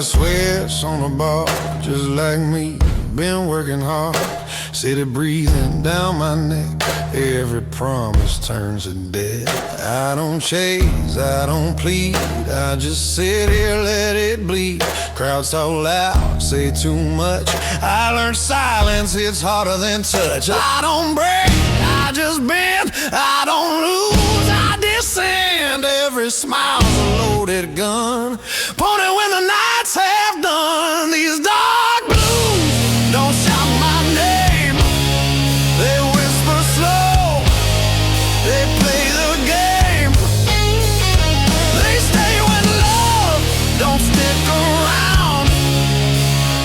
got sweats on the bar, just like me, been working hard. City breathing down my neck, every promise turns to debt. I don't chase, I don't plead, I just sit here, let it bleed. Crowds talk loud, say too much, I learned silence, it's harder than touch. I don't break, I just bend, I don't lose, I descend. Every smile's a loaded gun, pointed when the nights have done. These dark blues don't shout my name, they whisper slow, they play the game. They stay when love don't stick around.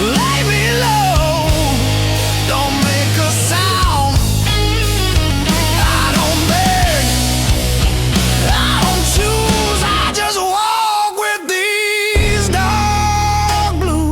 Lay me low, don't make a sound. I don't beg, I don't choose, I just walk with these dark blues.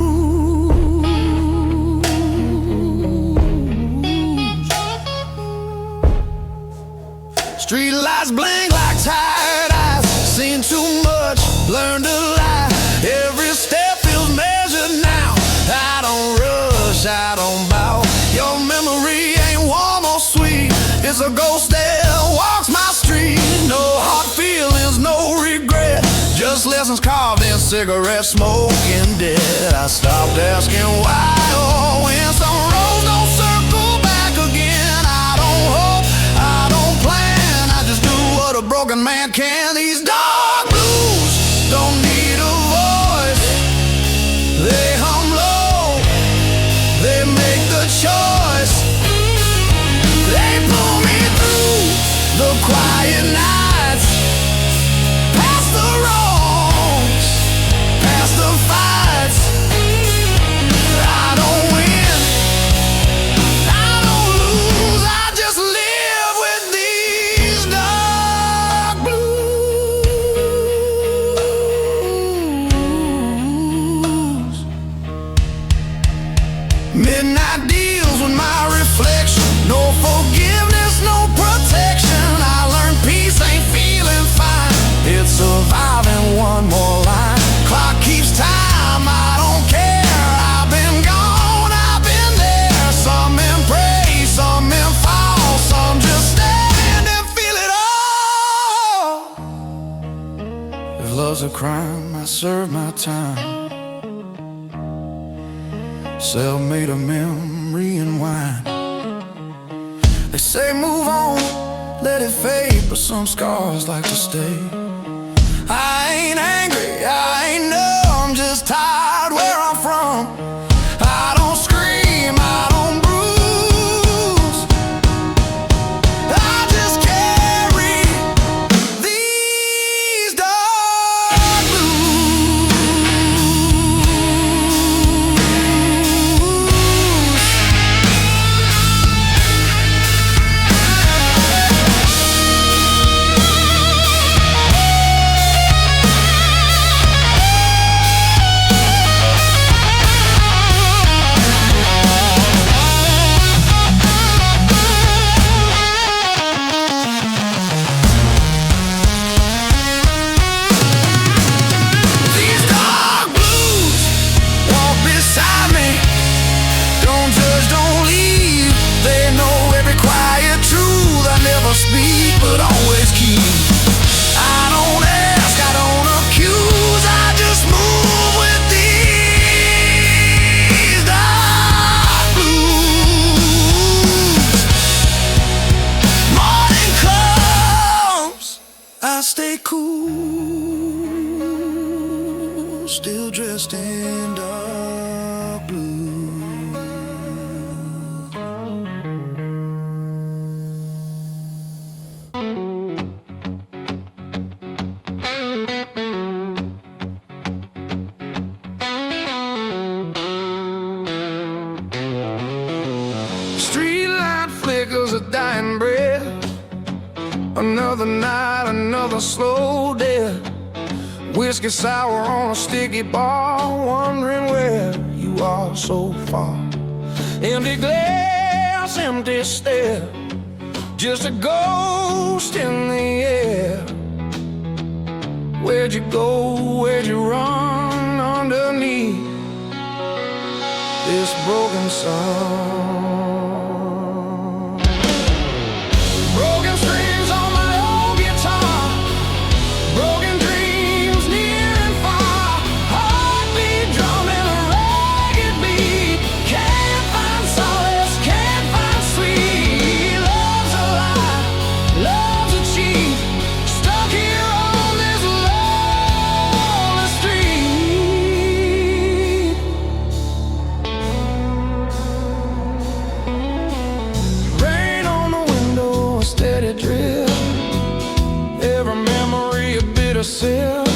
Street lights blink like tired eyes, seen too much, learned to lie. Every step feels measured now, I don't rush, I don't bow. Your memory ain't warm or sweet, it's a ghost that walks my street. No hard feelings, no regret, just lessons carved in cigarette smoke and dead. I stopped asking why or when, some roads don't circle back again. I don't hope, I don't plan, I just do what a broken man can. These dark blues don't need a voice, they hum low, they make the choice. They pull me through the quiet nights, past the wrongs, past the fights. I don't win, I don't lose, I just live with these dark blues. Midnight deals with my reflection, no forgiveness, no protection. I learned peace ain't feeling fine, it's surviving one more line. Clock keeps time, I don't care, I've been gone, I've been there. Some in praise, some in fall, some just stand and feel it all. If love's a crime, I serve my time. Self-made a memory and wine. They say move on, let it fade, but some scars like to stay. I ain't angry, I ain't numb, just tired where I'm from. I don't scream, I don't bruise, I just carry these dark blues. These dark blues walk beside me, don't judge, don't leave. They know every quiet truth I never speak, but always keep. I don't ask, I don't accuse, I just move with these dark blues. Morning comes, I stay cool, still dressed in dark blue. Streetlight flickers a dying breath, another night, another slow death. Whiskey sour on a sticky bar, wondering where you are so far. Empty glass, empty stare, just a ghost in the air. Where'd you go, where'd you run? underneath this broken song. Broken strings on my old guitar, broken dreams near and far, heartbeat drumming a ragged beat. Can't find solace, can't find sweet. Love's a lie, love's a cheat, stuck here on this lonely street. Rain on the window, a steady drip, every memory a bitter sip.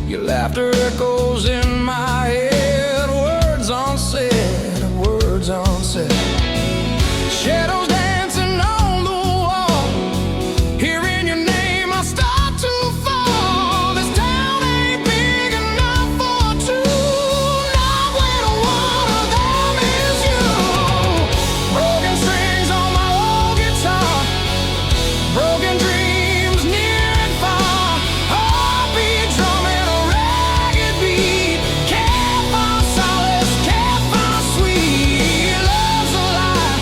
Your laughter echoes in my head, words unsaid, words unsaid. Shadows dancing on the wall, hearing your name I start to fall. This town ain't big enough for two, not when one of them is you. Broken strings on my old guitar, broken dreams near and far, heartbeat drumming a ragged beat. Can't find solace, can't find sweet. Love's a lie,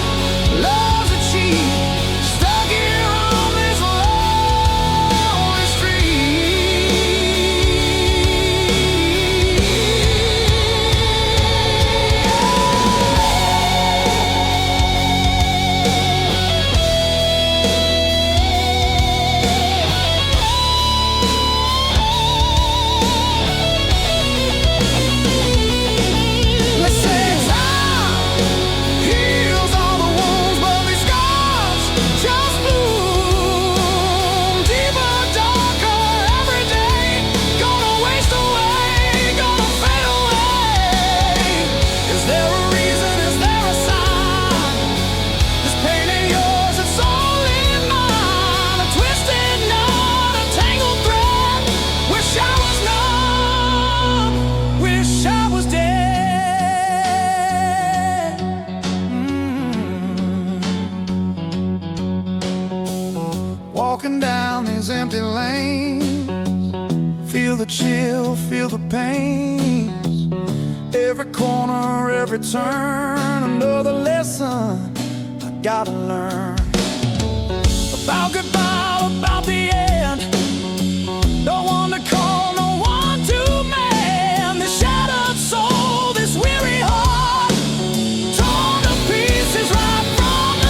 love's a cheat, stuck here on this lonely Let's say time heals all the wounds, but these scars just bloom deeper, darker every day. Gonna waste away, gonna fade away. Is there a reason? Is there a sign? This pain ain't yours, it's only mine. A twisted knot, a tangled thread. Wish I was numb, wish I was dead. Walking down these empty lanes, feel the chill, feel the pain. Every corner, every turn, another lesson I gotta learn. About goodbye, about the end. No one to call, no one to mend. This shattered soul, this weary heart, torn to pieces right from the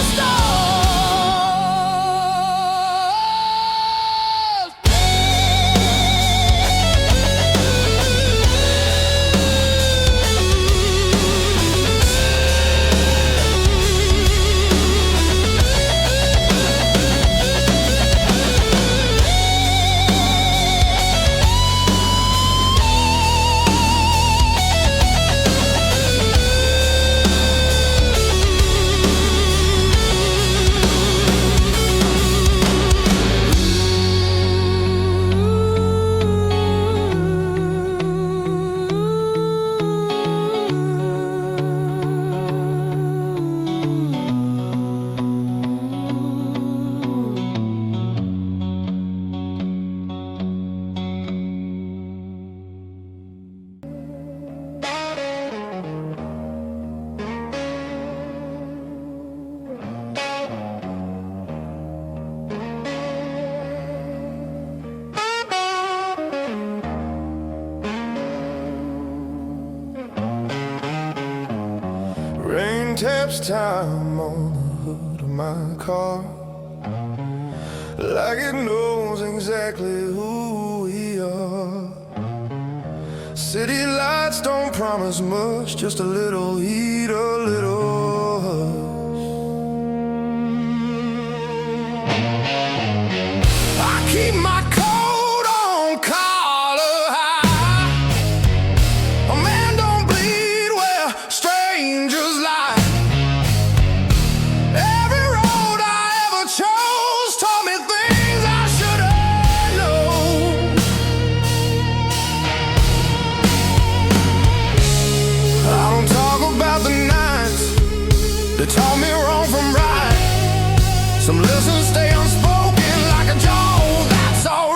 rain taps time on the hood of my car, like it knows exactly who we are. City lights don't promise much, just a little heat, a little hush. I keep my coat on collar high. A man don't bleed where strangers lie. Every road I ever chose taught me things I should have known. I don't talk about the nights that taught me wrong from right. Some lessons stay unspoken like a jaw, that's all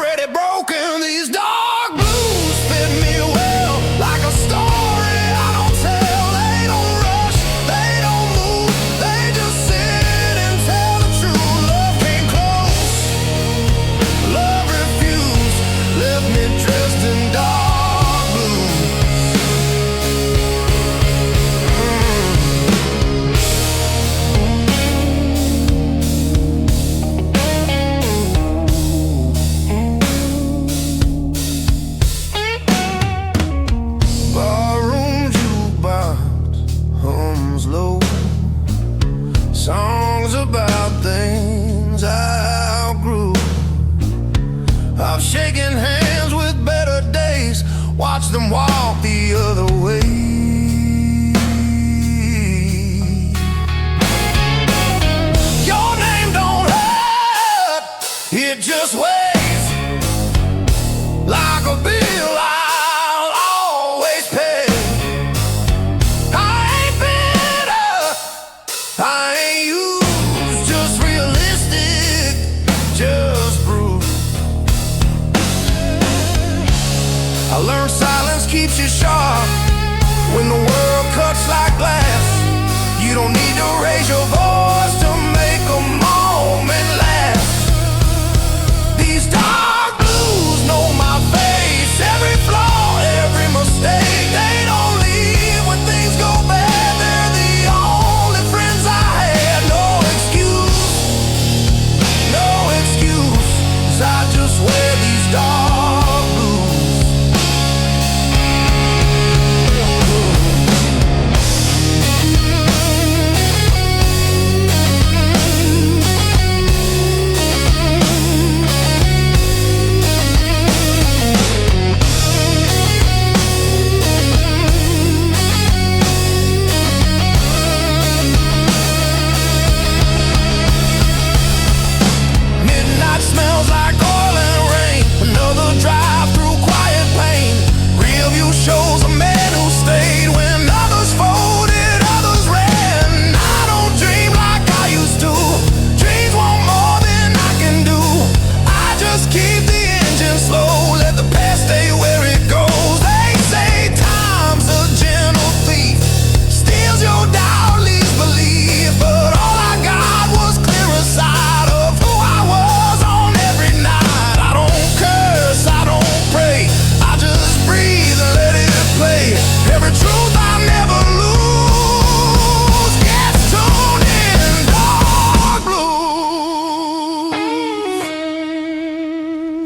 songs about things I outgrew. I've shaken hands with better days, watched them walk the other way. Your name don't hurt, it just weighs like a bill I'll always pay. I ain't bitter, I ain't used, just realistic, just bruised. I learned silence keeps you sharp when the world cuts like glass. You don't need to raise your voice to make a moment last. These dark blues know my face, every flaw, every mistake. They don't leave when things go bad. They're the only friends I had. No excuse, 'cause I just wear these dark blues. Midnight smells like oil and rain, another drive through quiet pain. Real view shows a man who stayed when others folded, others ran. I don't dream like I used to, dreams want more than I can do. I just keep the engine slow, let the past stay where it goes. They say time's a gentle thief, steals your doubt, leaves belief. But all I got was clearer side of who I was on every night. I don't curse, I don't pray, I just breathe and let it play. Every truth I never lose gets tuned in dark blues.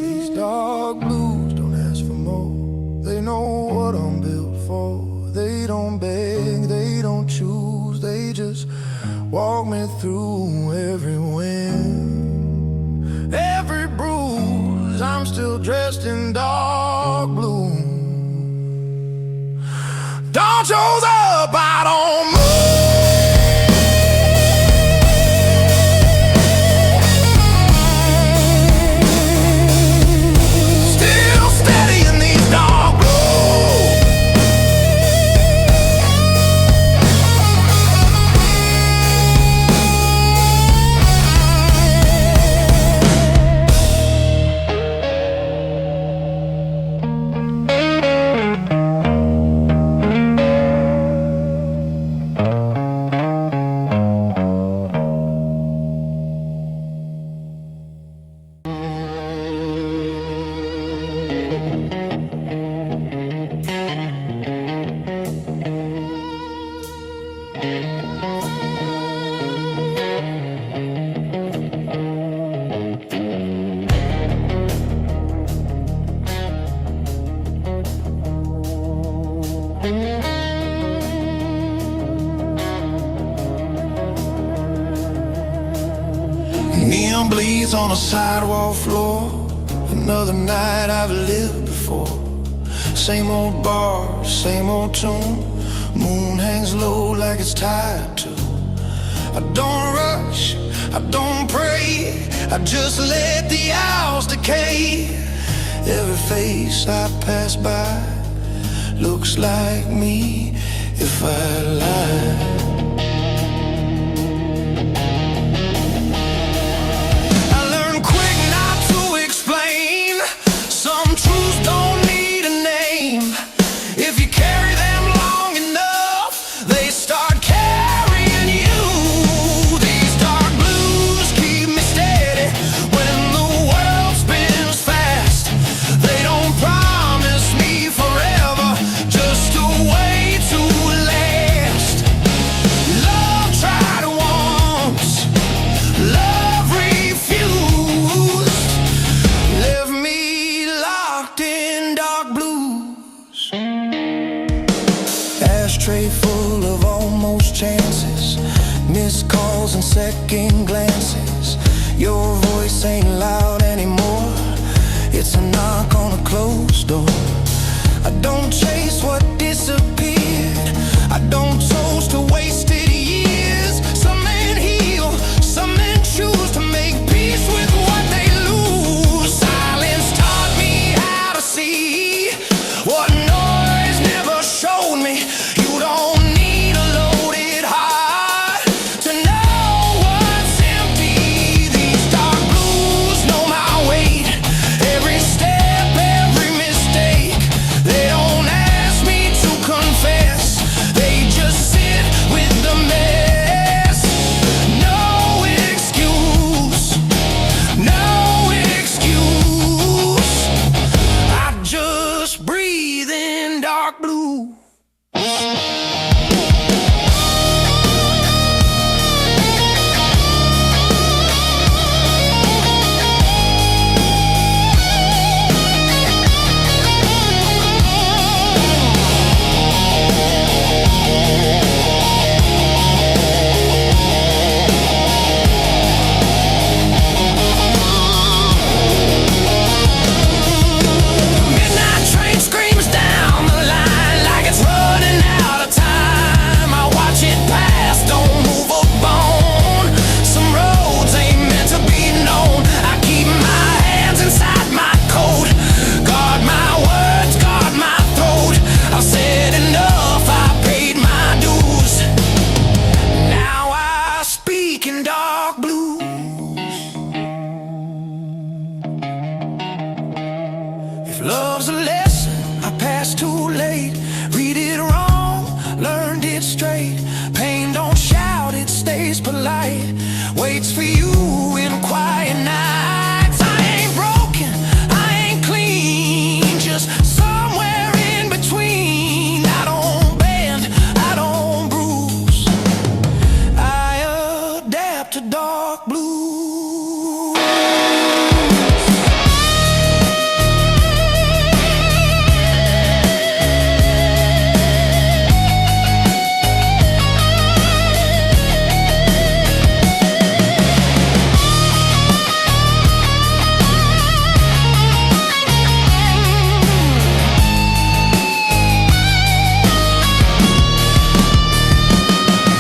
These dark blues don't ask for more, they know what I'm built for. They don't beg, they don't choose, they just walk me through every wind, every bruise. I'm still dressed in dark blue. Dawn shows up, I don't move. Still steady in these dark blues. Neon bleeds on a sidewalk floor, another night I've lived before. Same old bar, same old tune, moon hangs low like it's tied to. I don't rush, I don't pray, I just let the hours decay. Every face I pass by looks like me if I lie. second glances. Your voice ain't loud anymore. It's a knock on a closed door. I don't chase what disappeared. I don't toast to wasted years. Some men heal, some men choose to make peace with what they lose. Silence taught me how to see what noise never showed me. You don't need a loaded heart to know what's empty. These dark blues know my weight. Every step, every mistake. They don't ask me to confess. They just sit with the mess. No excuse, no excuse. I just breathe in dark blue. Midnight train screams down the line like it's running out of time. I watch it pass, don't move a bone. Some roads ain't meant to be known. I keep my hands inside my coat. Guard my words, guard my throat. I've said enough, I paid my dues. Now I speak in dark blues. If love's a lesson I passed too late, read it wrong, learned it straight. Pain don't shout, it stays polite. Waits for you in quiet nights. I ain't broken, I ain't clean, just somewhere in between. I don't bend, I don't bruise. I adapt to dark blue.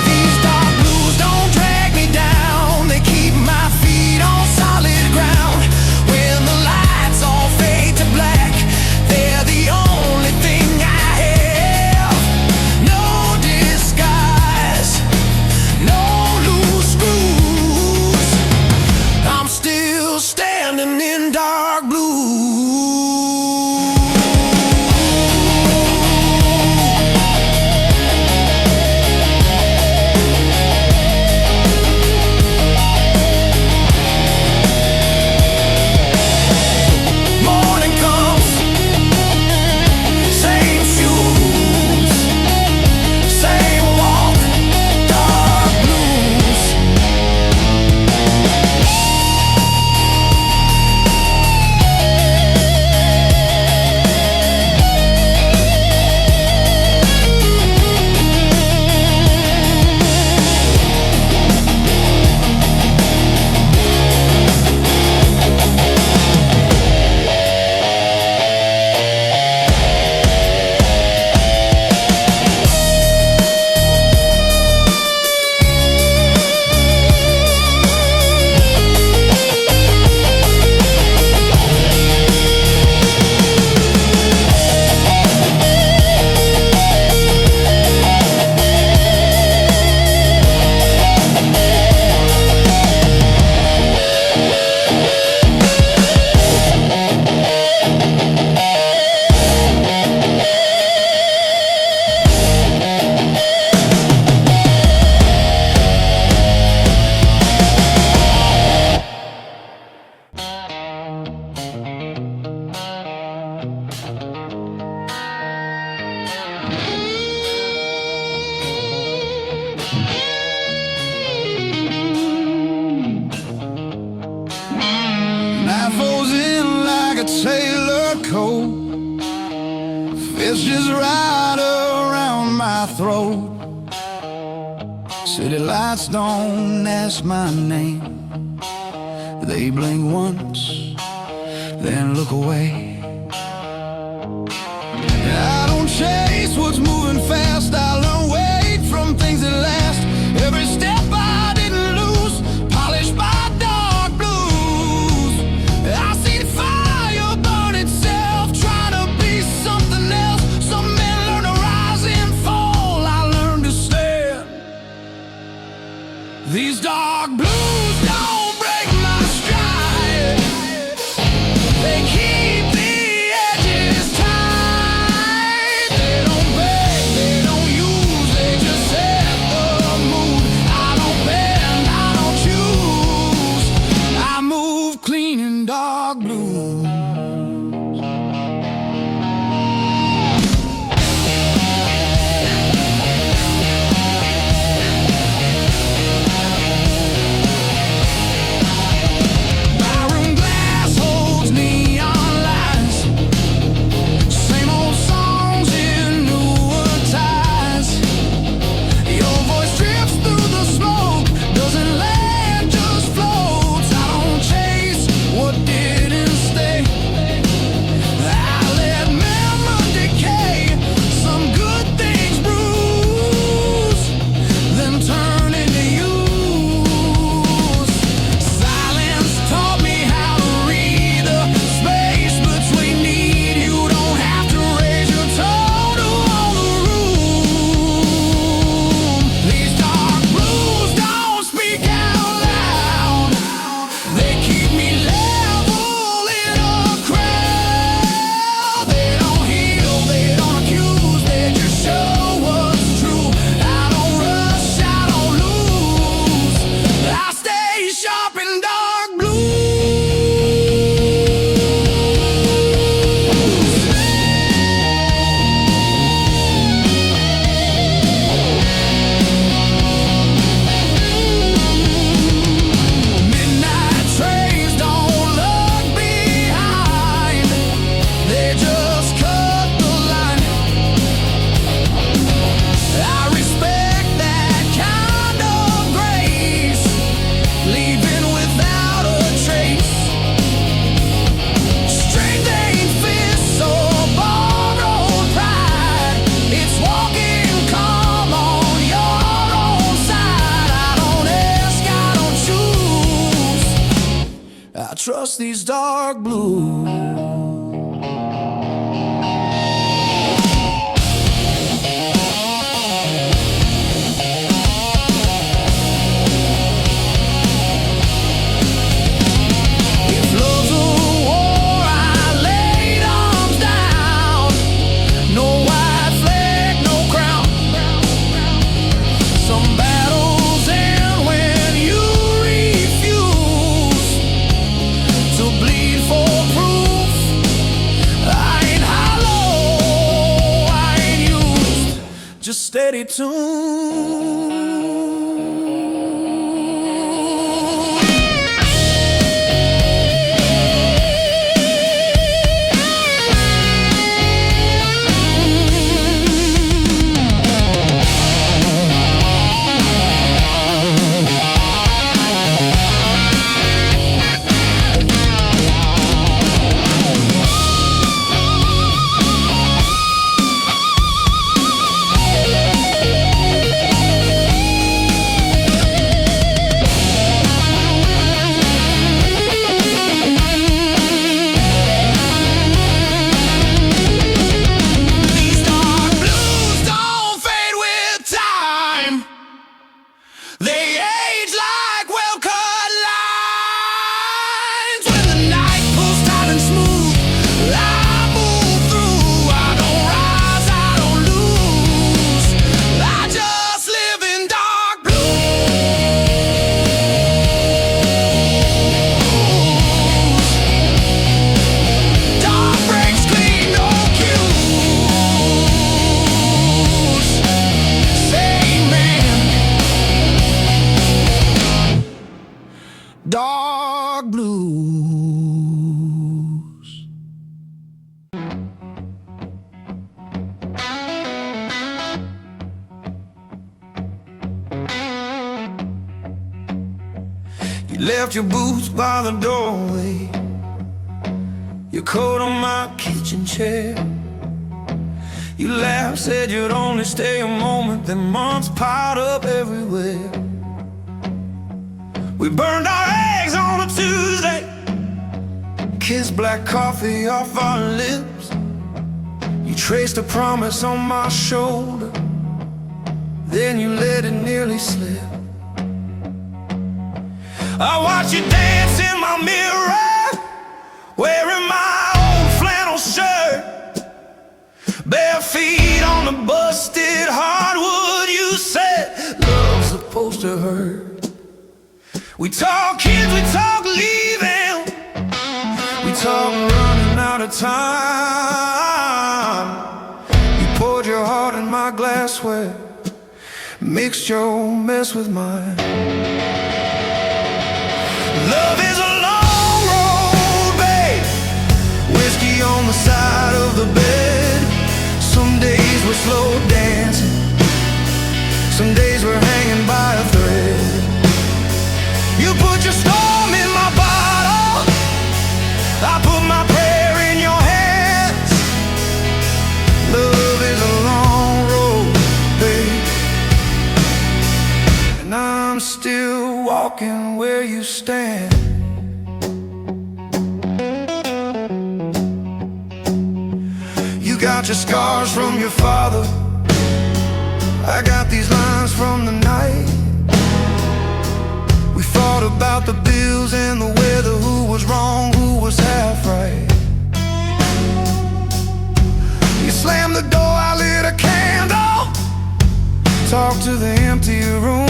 These dark blues don't drag me down. They keep my feet on solid ground. When the lights all fade to black, they're the only thing I have. No disguise, no loose screws. I'm still standing in dark blue. Morning comes, same shoes, same walk, dark blues. Knife falls in like a sailor coat. Fist just right around my throat. City lights don't ask my name. They blink once, then look away. I don't chase what's moving fast. I learn wait from things that last. Every step I didn't lose, polished by dark blues. I see the fire burn itself, trying to be something else. Some men learn to rise and fall. I learned to stand. These dark blues don't break my stride. They keep the edges tight. They don't beg, they don't use, they just set the mood. I don't bend, I don't choose. I move clean in dark blues. Barroom glass holds neon lights. Same old songs in newer ties. Your voice drifts through the smoke, doesn't land, just floats. I don't chase what didn't stay. I let memory decay. Some good things bruise, then turn into use. Silence taught me how to read the space between need. You don't have to raise your tone to own the room. These dark blues don't speak out loud. They keep me level in a crowd. They don't heal, they don't accuse, they just show what's true. I don't rush, I don't lose. I stay sharp in dark blues. Midnight trains don't look behind. They just cut the line. I respect that kind of grace, leaving without a trace. Strength ain't fists or borrowed pride. It's walking calm on your own side. I don't ask, I don't choose. I trust these dark blues. If love's a war, I laid arms down. No white flag, no crown. Some battles end when you refuse to bleed for proof. I ain't hollow, I ain't used, just steady tune. These dark blues don't fade with time. They age like well-cut lines. When the night pulls tight and smooth, I move through. I don't rise, I don't lose. I just live in dark blues. Dark breaks clean, no cues. Same man. Dark blues. You left your boots by the doorway, your coat on my kitchen chair. You laughed, said you'd only stay a moment, then months piled up everywhere. We burned our eggs on a Tuesday, kissed black coffee off our lips. You traced a promise on my shoulder, then you let it nearly slip. I watch you dance in my mirror, wearing my old flannel shirt, bare feet on the busted hardwood. You said love's supposed to hurt. We talk kids, we talk leaving, we talk running out of time. You poured your heart in my glassware, mixed your mess with mine. Love is a long road, babe, whiskey on the side of the bed. Some days we're slow dancing, some days we're hanging by a thread. You put your storm in my bottle, I put my prayer in your hands. Love is a long road, babe, and I'm still walking where you stand. You got your scars from your father, I got these lines from the night. We fought about the bills and the weather, who was wrong, who was half right. You slammed the door, I lit a candle, talked to the empty room.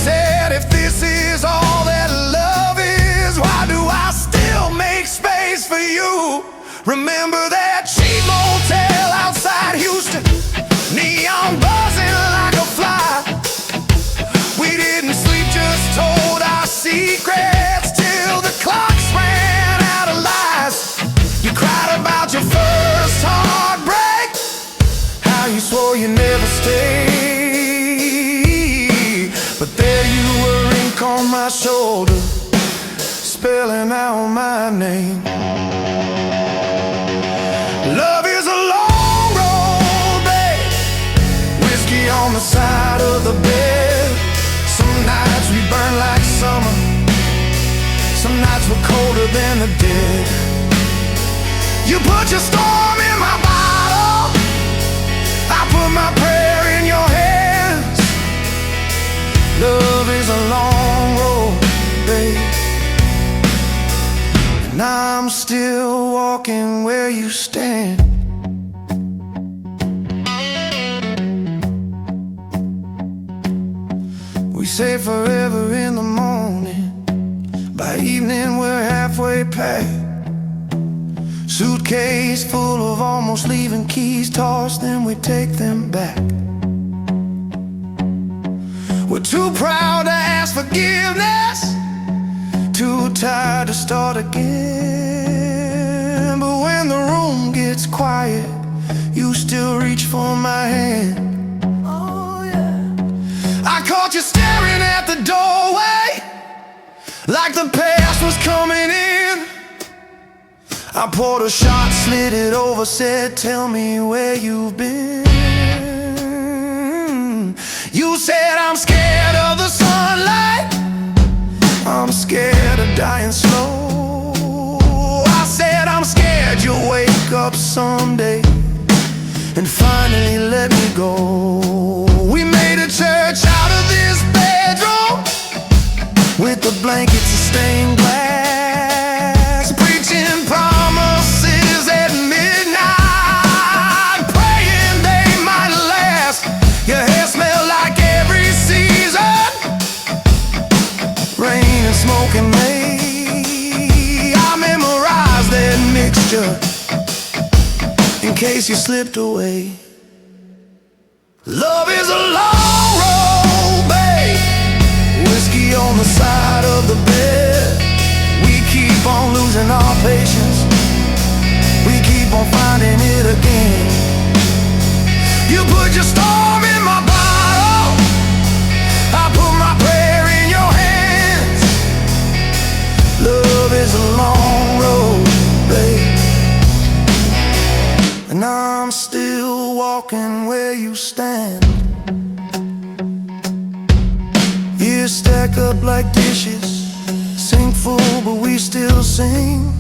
Said if this is all that love is, why do I still make space for you? Remember that cheap motel outside Houston, neon buzzing like a fly. We didn't sleep, just told our secrets till the clocks ran out of lies. You cried about your first heartbreak, how you swore you'd never stay. But there you were, ink on my shoulder, spelling out my name. Love is a long road, babe, whiskey on the side of the bed. Some nights we burn like summer, some nights we're colder than the dead. You put your storm in my bottle, I put my prayer in your hands. Love is a long road, babe, and I'm still walking where you stand. We say forever in the morning, by evening we're halfway packed. Suitcase full of almost leaving keys tossed, then we take them back. We're too proud to ask forgiveness, too tired to start again. But when the room gets quiet, you still reach for my hand. Oh yeah. I caught you staring at the doorway, like the past was coming in. I poured a shot, slid it over, said, tell me where you've been. You said, I'm scared of the sunlight, I'm scared of dying slow. I said, I'm scared you'll wake up someday and finally let me go. We made a church out of this bedroom, with the blankets of stained glass, preaching promises at midnight, praying they might last. Your hair smelled like every season, rain and smoke and May. I memorized that mixture in case you slipped away. Love is a long road, babe, whiskey on the side of the bed. We keep on losing our patience, we keep on finding it again. You put your storm in my bottle, I put my prayer in your hand. walking where you stand. Years stack up like dishes, sink full but we still sing.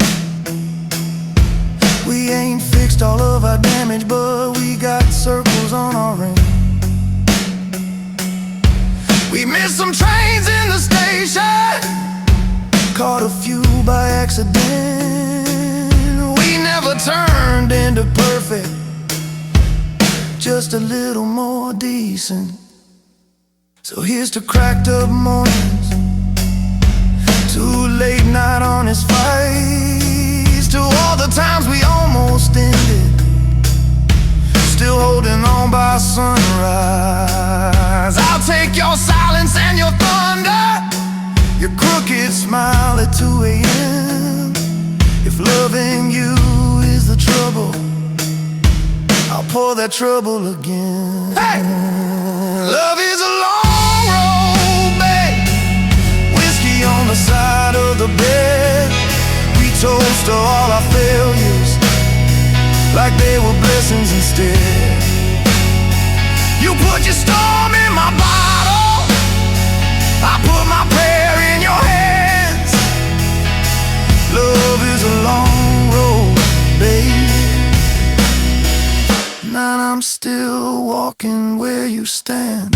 We ain't fixed all of our damage, but we got circles on our ring. We missed some trains in the station, caught a few by accident. We never turned into perfect, just a little more decent. So here's to cracked up mornings, to late night honest fights, to all the times we almost ended, still holding on by sunrise. I'll take your silence and your thunder, your crooked smile at 2 a.m. If loving you is the trouble, I'll pour that trouble again. Hey! Love is a long road, babe, whiskey on the side of the bed. We toast to all our failures like they were blessings instead. You put your storm in my bottle, I put my prayer in your hands. Love is a long road, babe, and I'm still walking where you stand.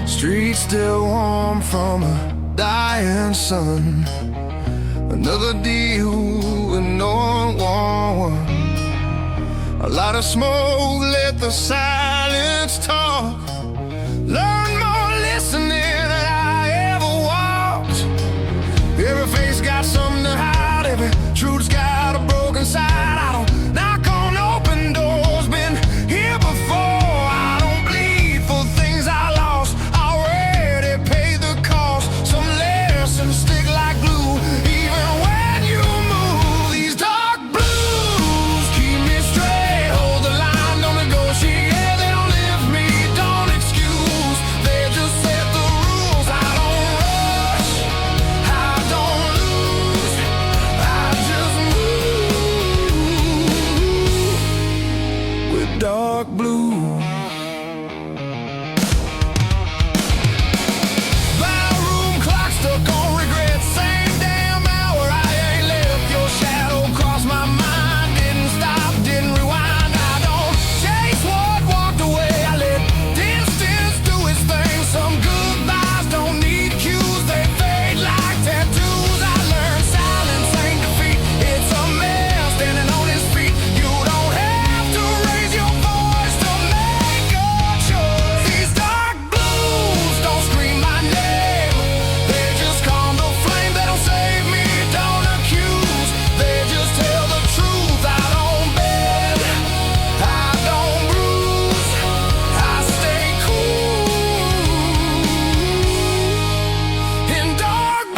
Streets still warm from a dying sun. Another deal with no one. A lot of smoke, let the silence talk. Learn more listening than I ever walked. Every face got something to hide, every truth's got a broken side. I don't knock on open doors, been here before. I don't bleed for things I lost, already paid the cost. Some lessons stick like glue, even when you move. These dark blues keep me straight, hold the line, don't negotiate. They don't lift me, don't excuse, they just set the rules. I don't rush, I don't lose, I just move with dark blue. Barroom clock stuck on regret, same damn hour. I ain't left your shadow cross my mind. Didn't stop, didn't rewind. I don't chase what walked away, I let distance do its thing. Some goodbyes don't need cues, they fade like tattoos. I learned silence ain't defeat, it's a man standing on his feet. You don't have to raise your voice to make a choice. These dark blues don't scream my name, they just calm the flame. They don't save me, don't accuse, they just tell the truth. I don't bend, I don't bruise, I stay cool in dark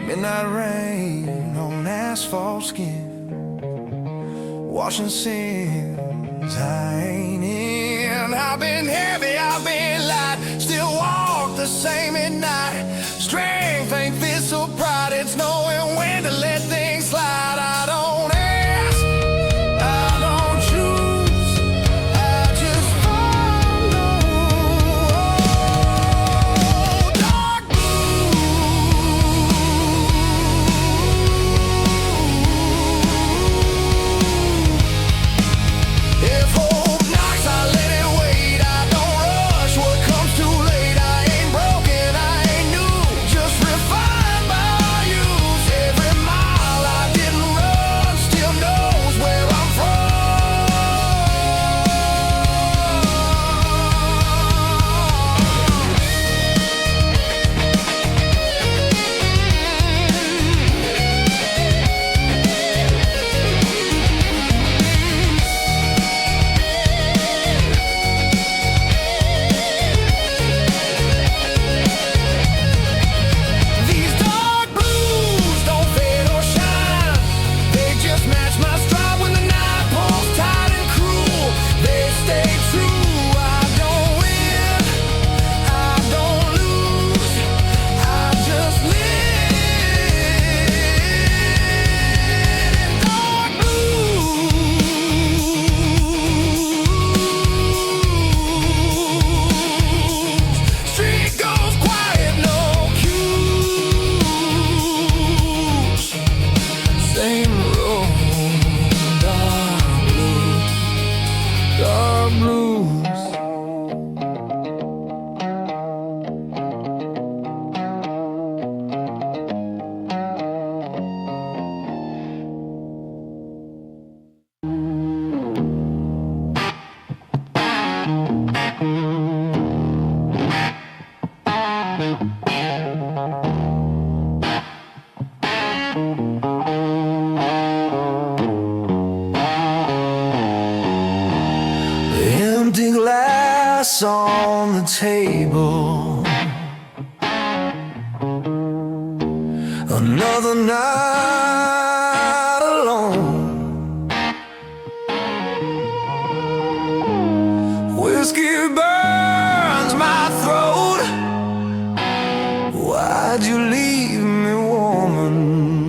midnight rain on asphalt skin, washing sins I ain't in. I've been heavy, I've been light, still walk the same at night. Strength ain't physical pride, it's knowing when to let things slide. I don't ask, I don't choose, I just follow. Dark blue. If hope knocks, I let it wait. I don't rush what comes too late. I ain't broken, I ain't new, just refined by use. Every mile I didn't run still knows where I'm from. These dark blues don't fade or shine, they just match my stride when the night pulls tight and cruel. They stay true. I don't win, I don't lose, I just live in dark blues. Street goes quiet, no cues. Same road, dark blues, dark blues. The empty glass on the table, another night alone. Whiskey burns my throat. Why'd you leave me, woman?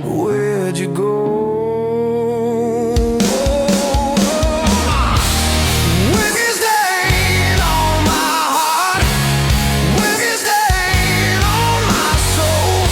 Where'd you go? Whiskey stain on my heart, whiskey stain on my soul.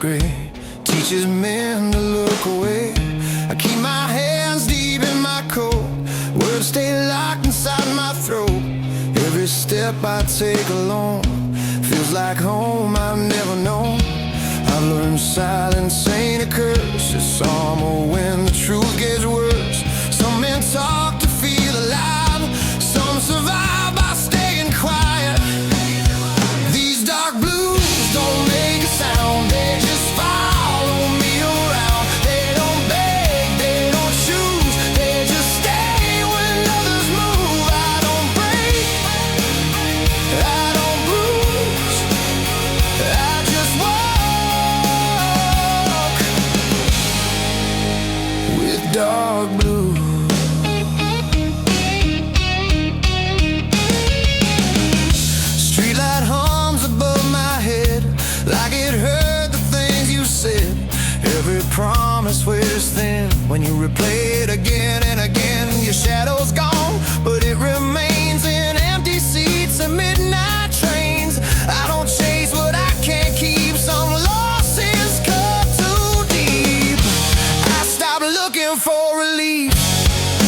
gray teaches men to look away. I keep my hands deep in my coat, words stay locked inside my throat. Every step I take alone feels like home I've never known. I've learned silence ain't a curse, it's armor when the truth gets worse. Some men talk to feel alive, some survive by staying quiet. These dark blues don't make a sound, they just follow me around. They don't beg, they don't choose, they just stay when others move. I don't break, I don't bruise, I just walk with dark blue. Streetlight hums above my head like it heard the things you said. Every promise wears thin when you replay it again and again. Your shadow's gone, but it remains in empty seats and midnight trains. I don't chase what I can't keep, some losses cut too deep. I stopped looking for relief,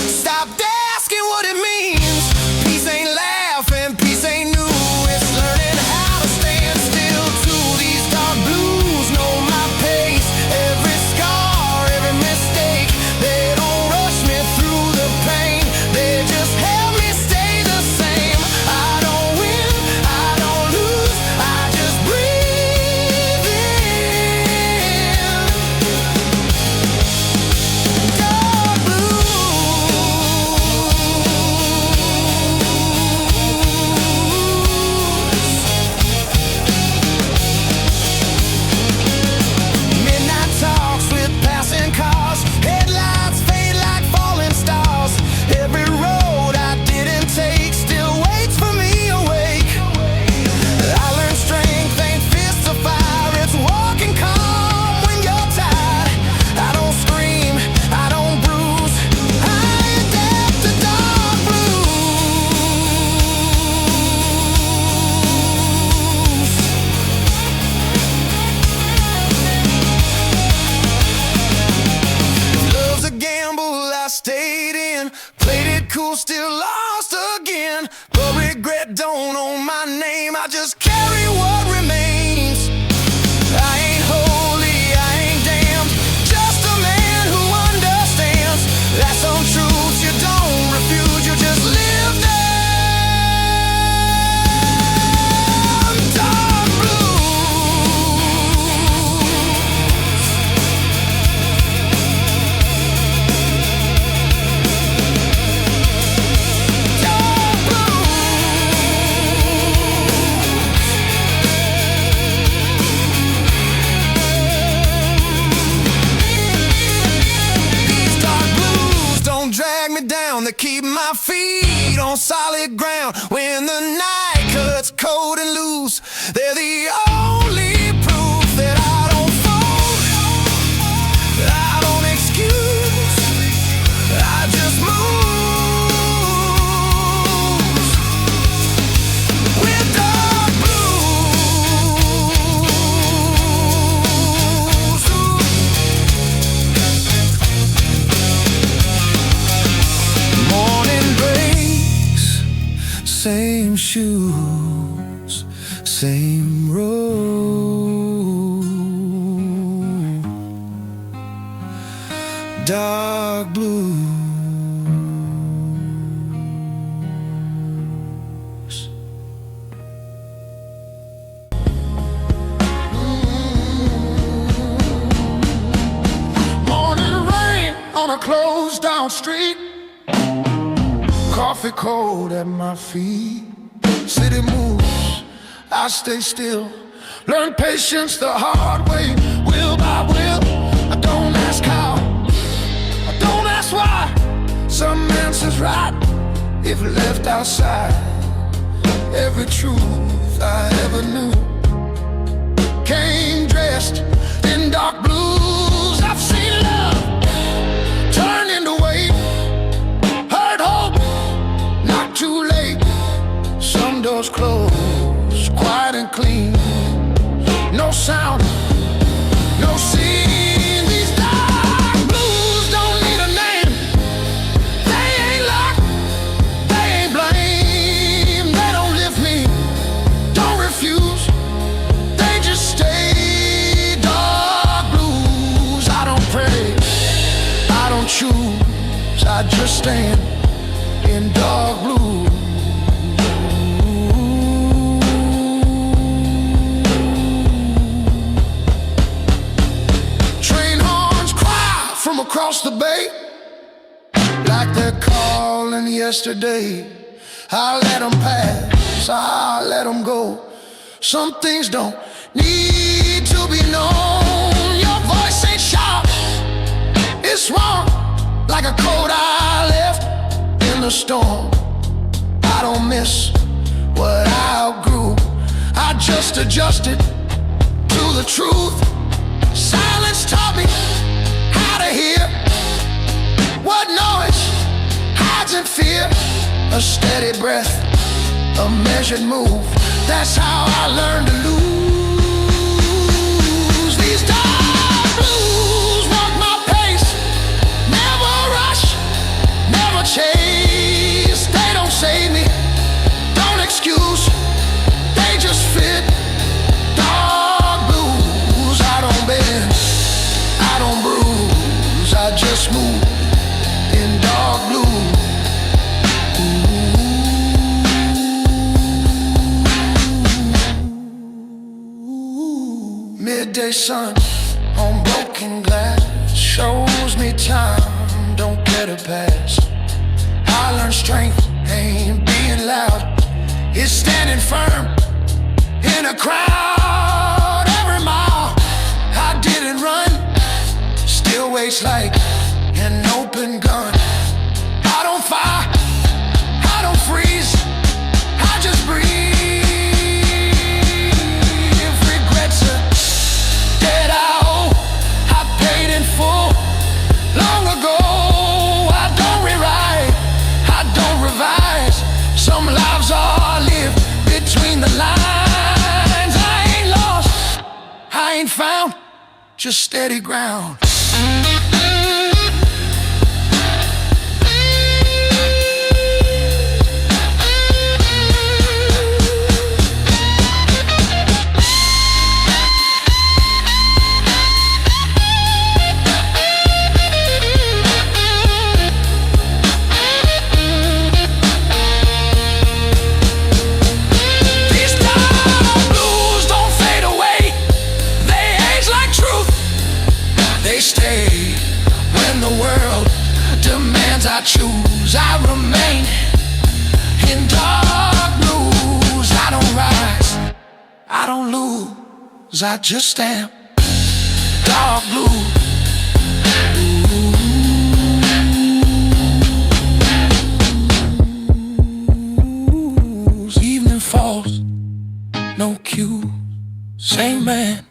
stopped asking what it means. Peace ain't laughing, peace ain't new, it's learning how to stand still too. These dark blues know my pace, every scar, every mistake. They don't rush me through the pain, they just help me stay the same. I don't win, I don't lose, I just breathe in. Dark blues. Midnight talks with passing cars, headlights fade like falling stars. Every road I didn't take still waits for me awake. I learned strength ain't fists of fire, it's walking calm when you're tired. I don't scream, I don't bruise, I adapt to dark blues. Love's a gamble I stayed in, played it cool, still lost again. But regret don't own my name, I just carry what remains. I ain't holy, I ain't damned, just a man who understands that some truths you don't refuse, you just live them. Dark blues. Dark These dark blues don't drag me down, they keep my feet on solid ground. When the night cuts cold and loose, they're the only proof that I don't fold, I don't excuse, I just move with dark blues. Morning breaks, same shoes, same road. Dark blues. Morning rain on a closed down street, coffee cold at my feet. City moves, I stay still, learn patience the hard way, will by will. I don't ask how, I don't ask why. Some answers right if left outside. Every truth I ever knew came dressed in dark blues. I've seen love turn into weight, heard hope not too late. Some doors closed, quiet and clean, no sound, No scene. These dark blues don't need a name. They ain't luck, they ain't blame. They don't lift me, don't refuse. They just stay dark blues. I don't pray, I don't choose. I just stand in dark blue. Train horns cry from across the bay, like they're calling yesterday. I let them pass, I let them go. Some things don't need to be known. Your voice ain't sharp, it's wrong, like a coat I left in the storm. I don't miss what I outgrew, I just adjusted to the truth. Silence taught me how to hear what noise hides in fear. A steady breath, a measured move, that's how I learned to lose. These dark blues walk my pace, never rush, never chase. They don't save me, don't excuse, they just fit. Dark blues, I don't bend, I don't bruise, I just move in dark blue. Midday sun on broken glass shows me time don't get a pass. I learned strength ain't being loud, it's standing firm in a crowd. Every mile I didn't run still waits like an open gun. I don't fire, I don't freeze, I just breathe. Regrets are dead out, I paid in full long ago. I don't rewrite, I don't revise. Some lives are lived between the lines. I ain't lost, I ain't found, just steady ground. They stay when the world demands I choose. I remain in dark blues. I don't rise, I don't lose, I just am dark blue. Evening falls, no cue, same man,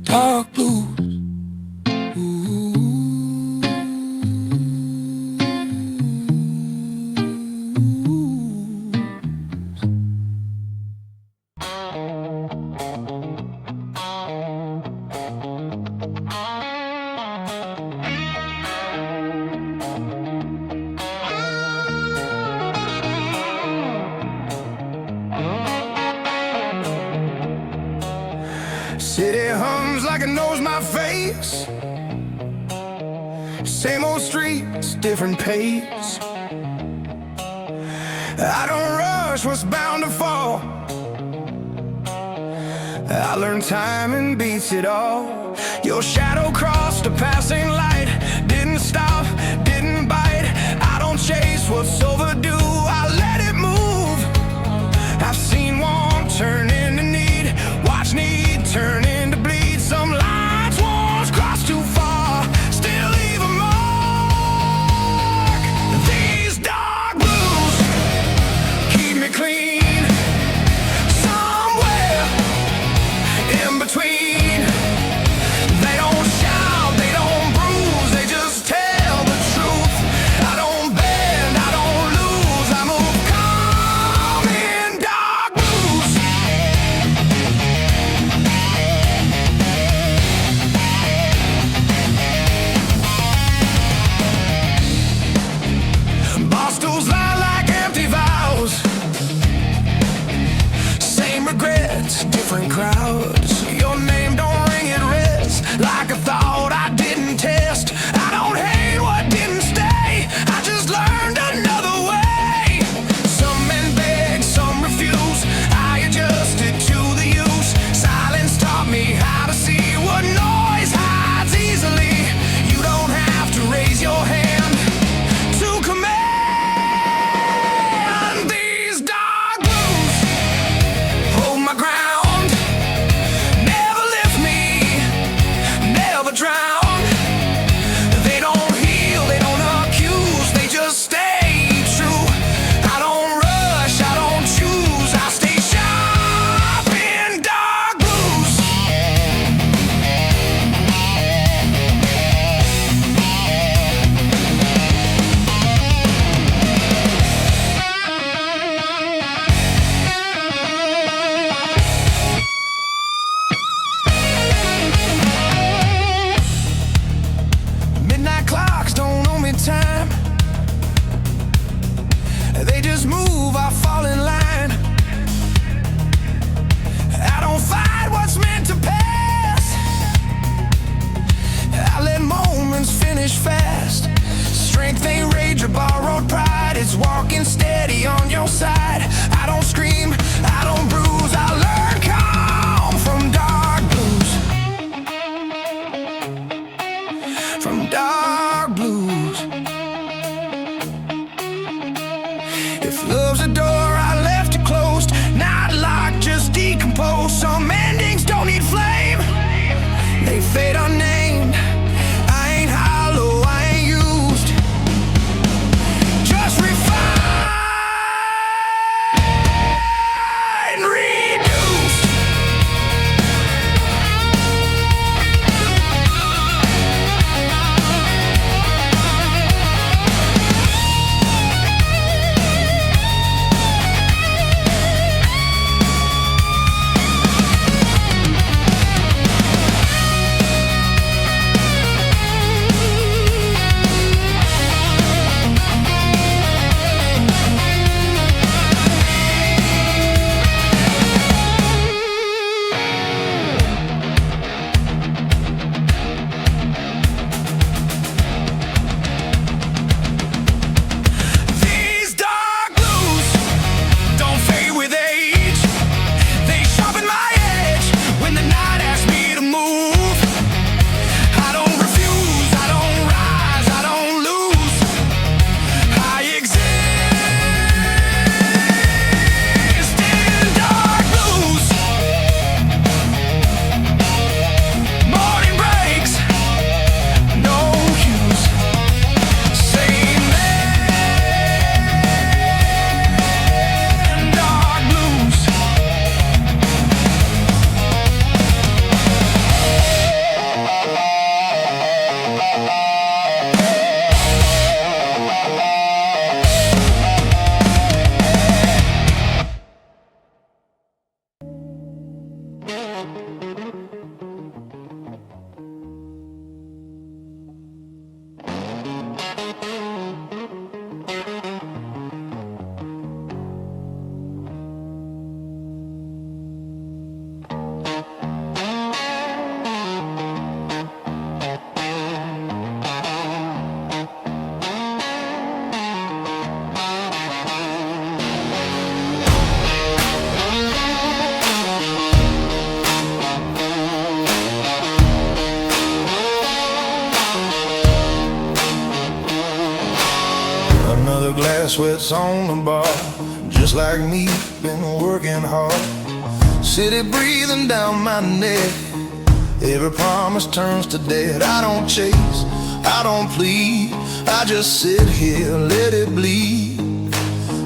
dark blues. City hums like it knows my face. Same old streets, different pace. I don't rush what's bound to fall. I learned timing beats it all. Your shadow crossed a passing light, didn't stop, didn't bite. I don't chase what's overdue, I let it move. I've seen want turn into need, watch need turn into bleed. Some lines once crossed too far, still leave a mark. These dark blues keep me clean, somewhere in between. They don't shout, they don't bruise, last. Strength ain't rage or borrowed pride, it's walking steady on your side. I don't scream, I don't bruise, I learn calm from dark blues. From dark blues. If love's a door, I left it closed, not locked, just decomposed. Some endings don't need flame, they fade unnamed. I ain't hollow, I ain't used, just refined, reduced. Another glass sweats on the bar, just like me, been working hard. City breathing down my neck, every promise turns to dead. I don't chase, I don't plead, I just sit here, let it bleed.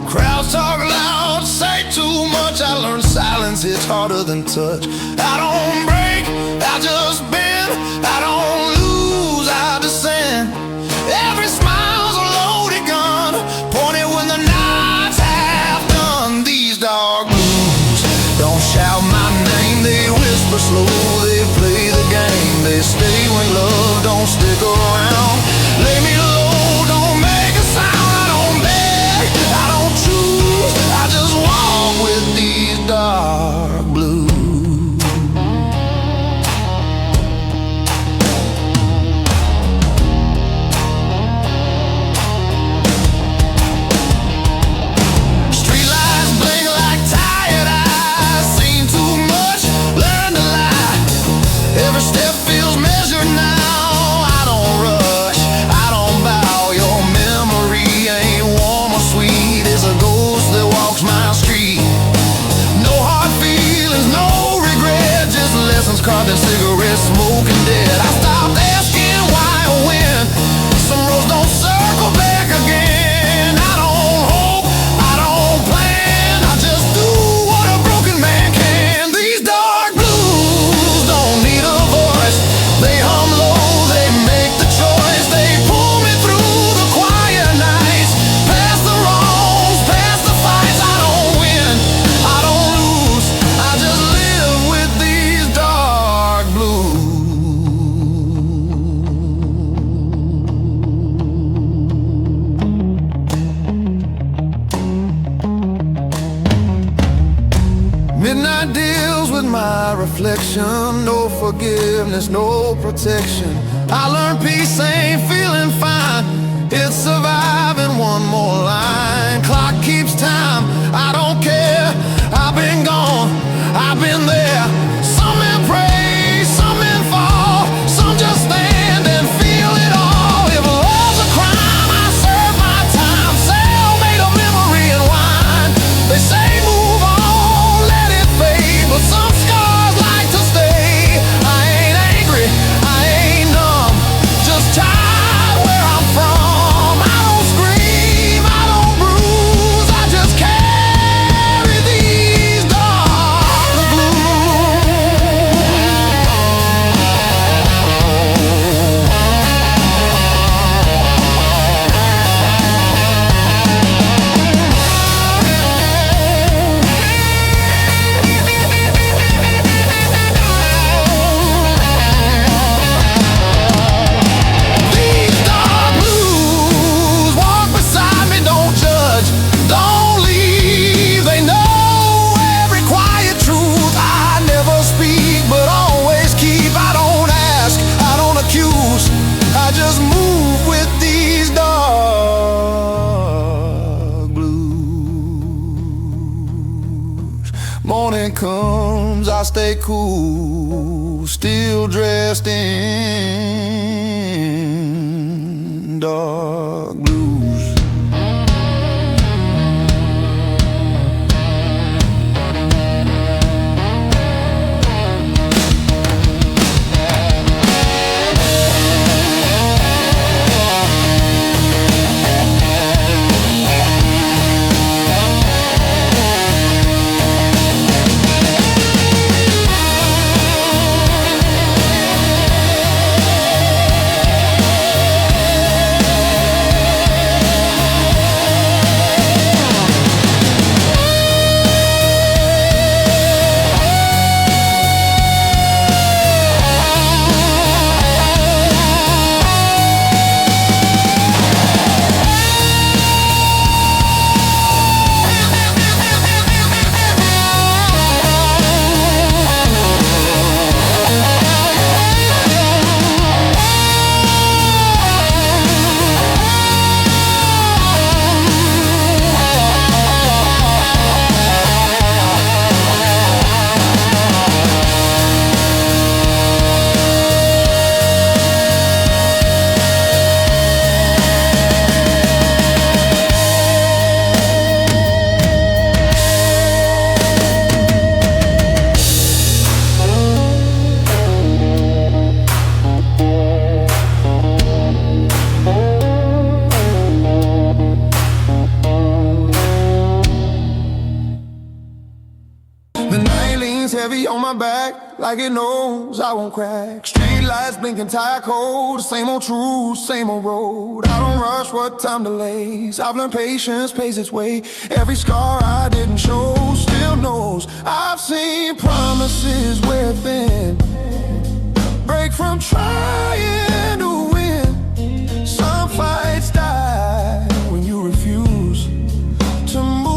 Crowds talk loud, say too much, I learned silence hits harder than touch. I don't break, I just bend, I don't lose, I descend. Every smile's a loaded gun, pointed when the night's half done. These dark blues don't shout my name, they whisper slow, they play the game. They stay when love don't stick around. Lay me low, don't make a sound. I don't beg, I don't choose, I just walk with these dark blues. Step feels measured now. I don't rush, I don't bow. Your memory ain't warm or sweet. It's a ghost that walks my street. No hard feelings, no regret, just lessons carved in cigarette smoke and dead. I stopped asking why or when. Some roads don't circle back again. I don't hope, I don't plan, I just do what a broken man can. These dark blues don't need a voice. They hum low, they make the choice. They pull me through the quiet nights, past the wrongs, past the fights. I don't win, I don't lose, I just live with these dark blues. Midnight deals with my reflection, no forgiveness, no protection. I learned peace ain't feeling fine. comes, I stay cool, still dressed in dark blues. Heavy on my back, like it knows I won't crack. Street lights blinking, tire cold, same old truth, same old road. I don't rush, what time delays. I've learned patience pays its way. Every scar I didn't show still knows. I've seen promises wear thin, break from trying to win. Some fights die when you refuse to move.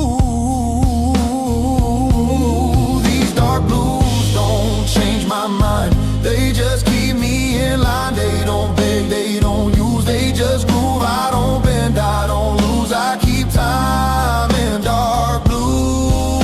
My mind, they just keep me in line. They don't beg, they don't use, they just groove. I don't bend, I don't lose. I keep time in dark blues.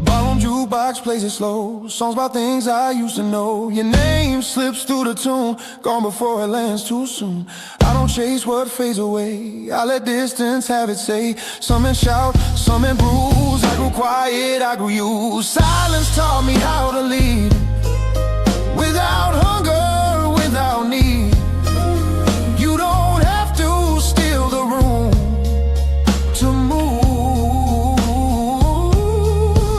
Barroom jukebox plays it slow, songs about things I used to know. Your name slips through the tune, gone before it lands too soon. I don't chase what fades away, I let distance have its say. Some men shout, some men bruise. I grew quiet, I grew used. Silence taught me how to lead, without hunger, without need. You don't have to steal the room to move.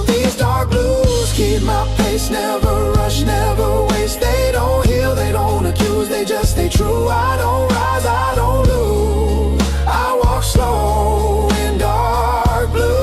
These dark blues keep my pace, never rush, never waste. They don't heal, they don't accuse, they just stay true. I don't rise, I don't lose, I walk slow in dark blue.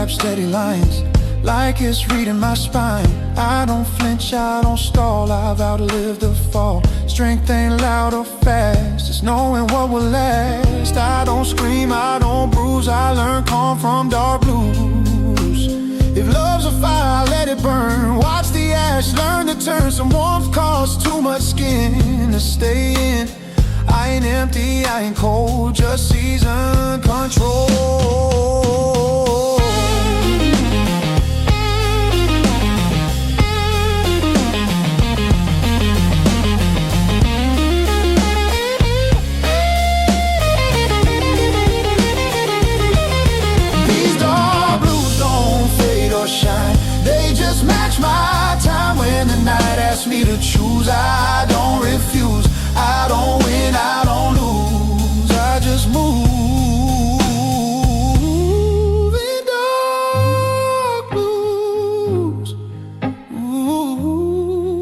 Steady lines, like it's reading my spine. I don't flinch, I don't stall, I've outlived the fall. Strength ain't loud or fast, it's knowing what will last. I don't scream, I don't bruise, I learn calm from dark blues. If love's a fire, I let it burn. Watch the ash, learn to turn. Some warmth costs too much skin to stay in. I ain't empty, I ain't cold, just season control. Shine. They just match my time. When the night asks me to choose, I don't refuse. I don't win, I don't lose, I just move in dark blues. Ooh,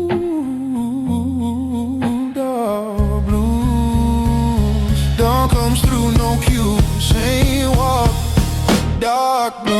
dark blues. Dawn comes through, no cues, ain't walk, dark blues.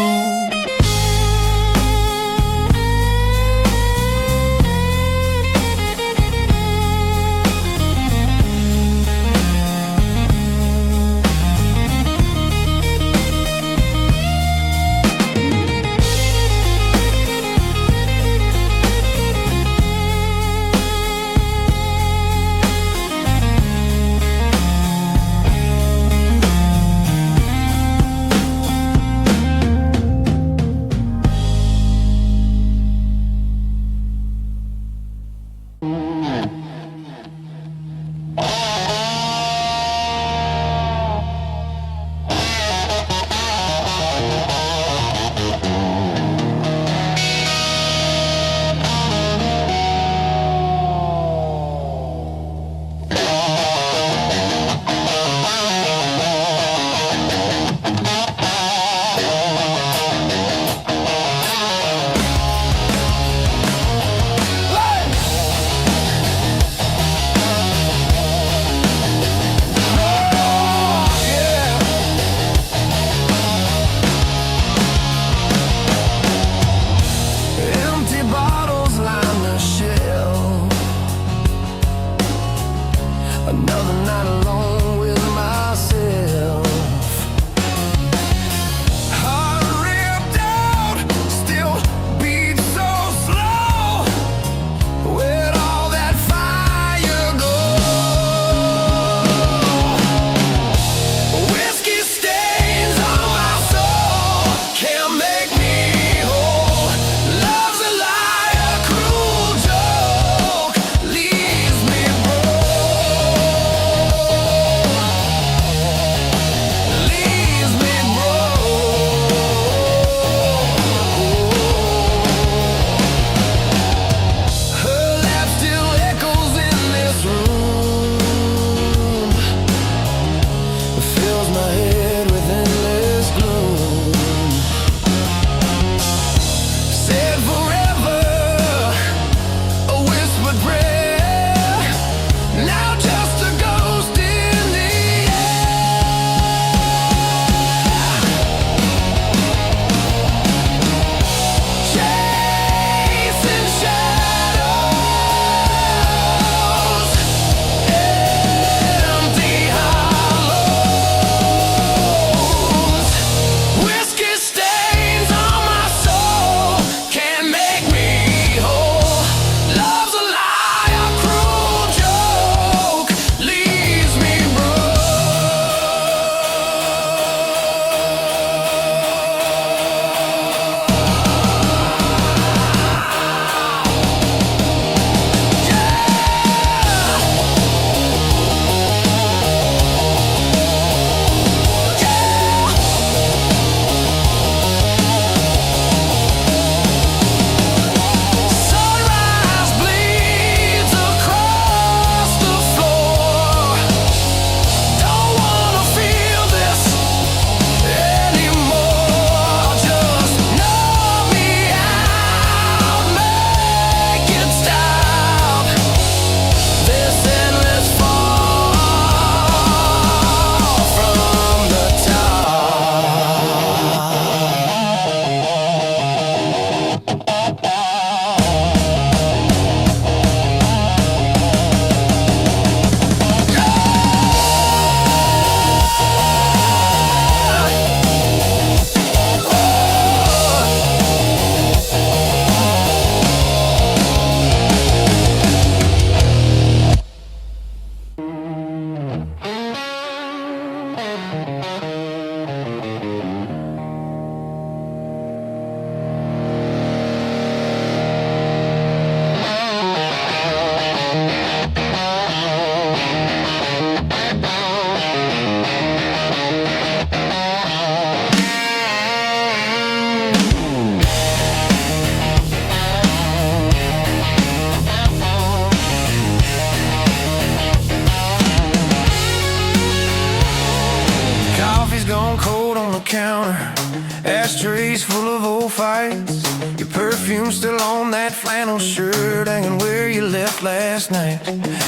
Ashtrays full of old fights. Your perfume still on that flannel shirt, hanging where you left last night.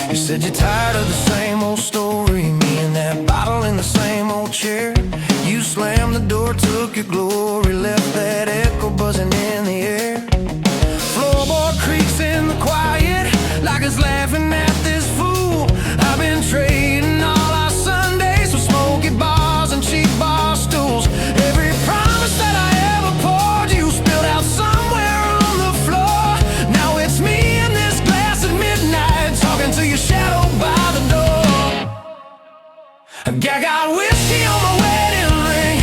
You said you're tired of the same old story, me and that bottle in the same old chair. You slammed the door, took your glory, left that echo buzzing in the air. Floorboard creaks in the quiet, like it's laughing at this fool. I've been trading all our Sundays for smoky bars and cheap bar stools. Every promise that I ever poured, you spilled out somewhere on the floor. Now it's me in this glass at midnight, talking to your shadow by the door. I got whiskey on my wedding ring,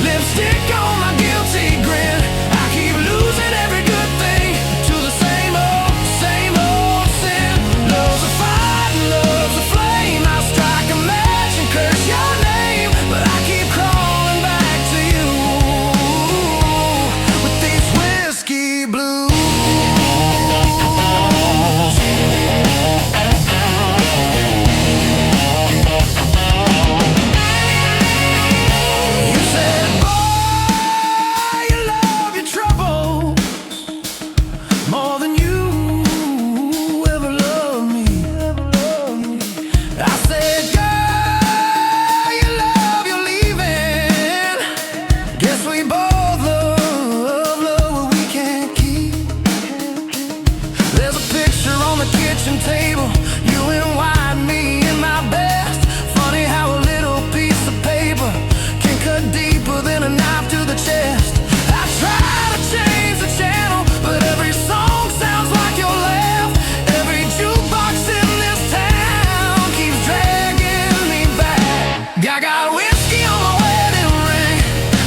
lipstick on my guilty grin. I keep losing every good thing to the same old sin. Love's a fight and love's a flame. I strike a match and curse your name, but I keep crawling back to you with these whiskey blues. You said, boy, you love your troubles more than you ever loved me. I said, girl, you love your leaving. Guess we both love what we can't keep. There's a picture on the kitchen table, you in white, me in my best. Funny how a little piece of paper can cut deeper than a knife to the chest. I try to change the channel, but every song sounds like your laugh. Every jukebox in this town keeps dragging me back. I got whiskey on my wedding ring,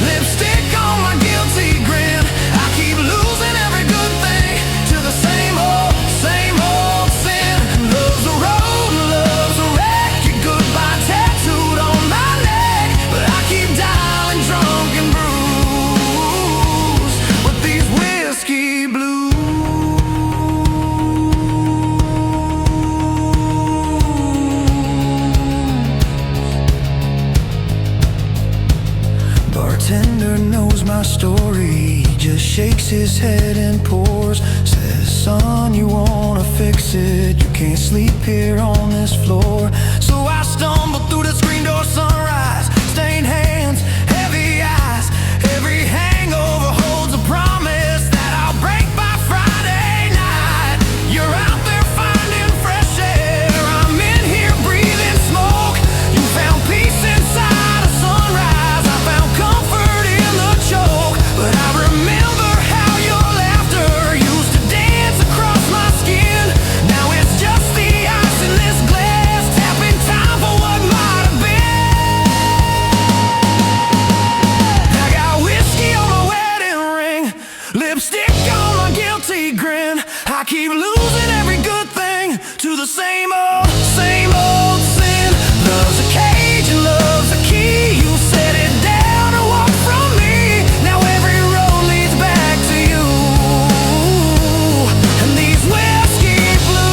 lipstick on my guilty grin. I keep losing every good thing to the same old sin. Love's a road and love's a wreck. Your goodbye tattooed on my neck, but I keep dialing drunk and bruised with these whiskey blues. Bartender knows my story, he just shakes his head and pours. Says, son, you wanna fix it, you can't sleep here on this floor. So I stumble through the screen door sunrise, stained hands, heavy eyes. Every hangover holds a promise that I'll break by Friday night. You're out there finding fresh air, I'm in here breathing smoke. You found peace inside a sunrise, I found comfort in the choke. But I remember how your laughter used to dance across my skin. Now it's just the ice in this glass, tapping time for what might have been. I got whiskey on my wedding ring, lipstick on my guilty grin. I keep losing every good thing to the same old sin. Love's a cage and love's a key. You set it down and walk from me. Now every road leads back to you and these whiskey blues.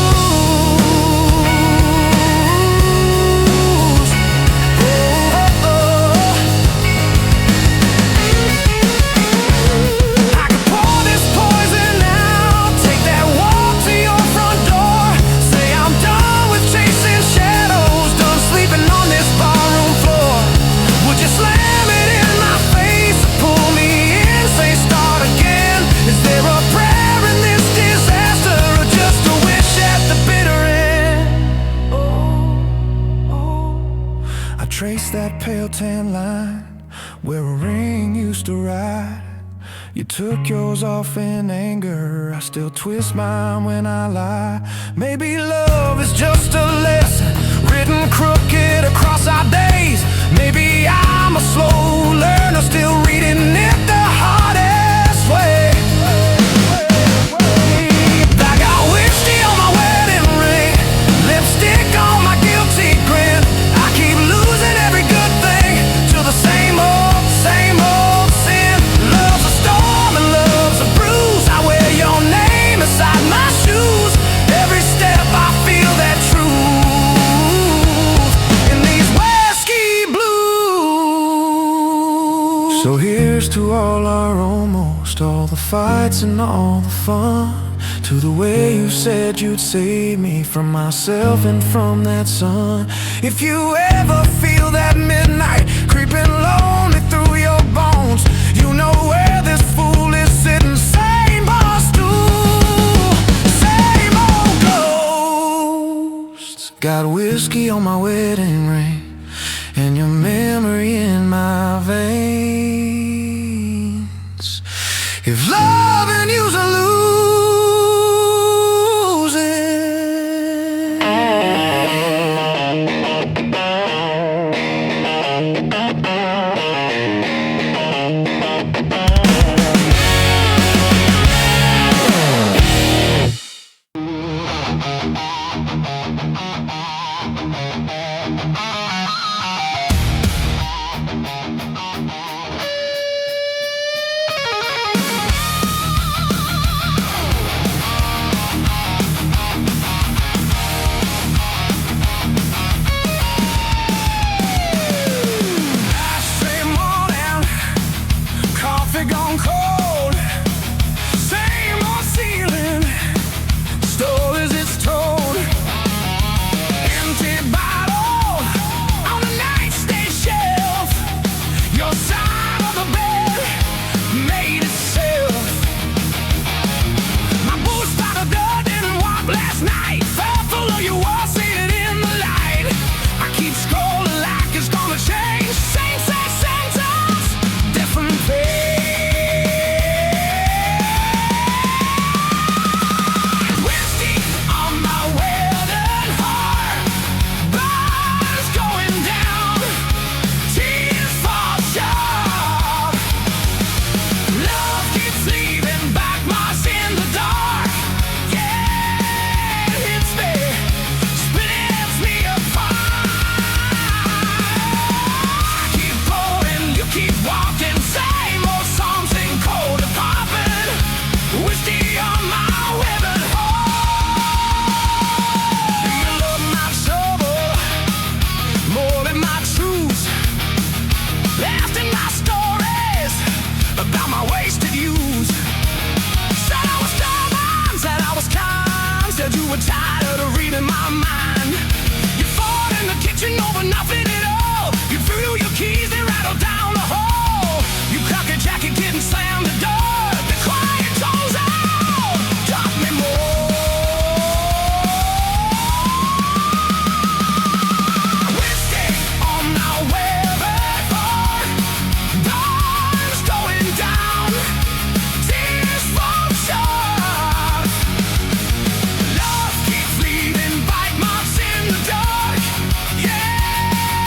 I could pour this poison out, take that walk to your front door. Say I'm done with chasing shadows, done sleeping on this barroom floor. Would you slam it in my face, pull me in, say start again? Is there a prayer in this disaster, or just a wish at the bitter end? I trace that pale tan line where a ring used to ride. You took yours off in anger, I still twist mine when I lie. Maybe love is just a lesson written crooked across our days. Maybe I'm a slow learner, still reading it the hardest way. I got whiskey on my wedding ring, lipstick on my guilty grin. I keep losing every good thing to the same old sin. Love's a storm and love's a bruise. I wear your name inside my shoes. Every step I feel that truth in these whiskey blues. So to all our almost, all the fights and all the fun, to the way you said you'd save me from myself and from that sun. If you ever feel that midnight creeping lonely through your bones, you know where this fool is sitting. Same Barstool, same old ghosts. Got whiskey on my wedding ring and your memory in my veins. If loving you's a losing, gone cold, same old ceiling, stole as it's told. Empty bottle on the nightstand shelf. Your side of the bed made itself. My boots by the door didn't walk last night. Fell full of your wall, see it in the light. I keep scrolling like it's gonna change. Same sex sentence, different page. Tired of reading my mind. You fought in the kitchen over nothing at all. You threw your keys, they rattled down the hall. You cock a jacket, didn't slam the door. The quiet tones out, taught me more. Whiskey on my wedding bar, dawn's going down, tears fall short. Bite marks in the dark, yeah.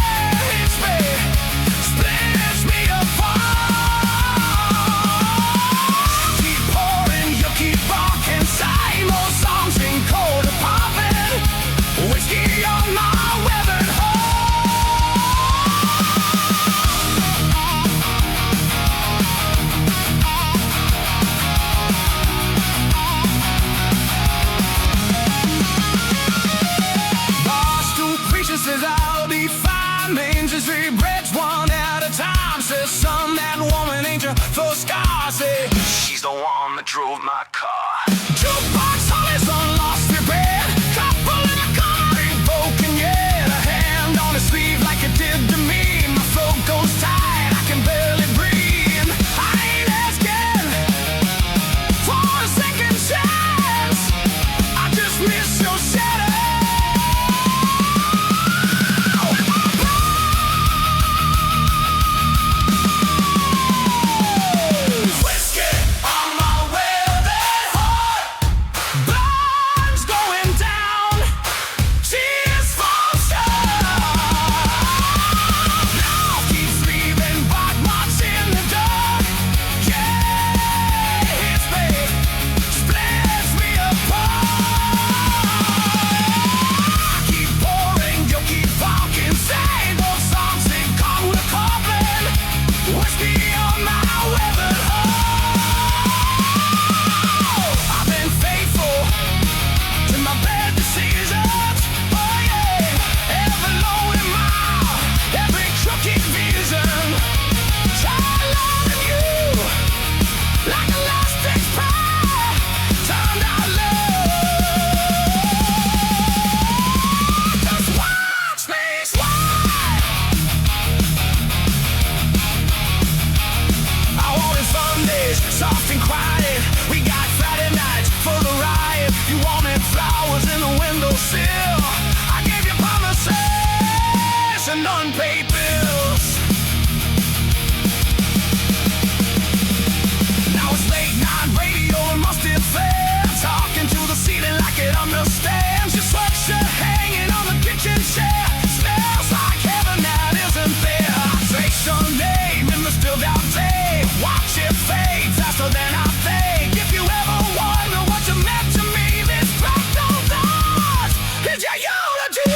stands, your sweatshirt hanging on the kitchen chair. Smells like heaven that isn't there. I trace your name in the still down day. Watch it fade faster than I think. If you ever wonder what you meant to me, this fractal dance is your eulogy.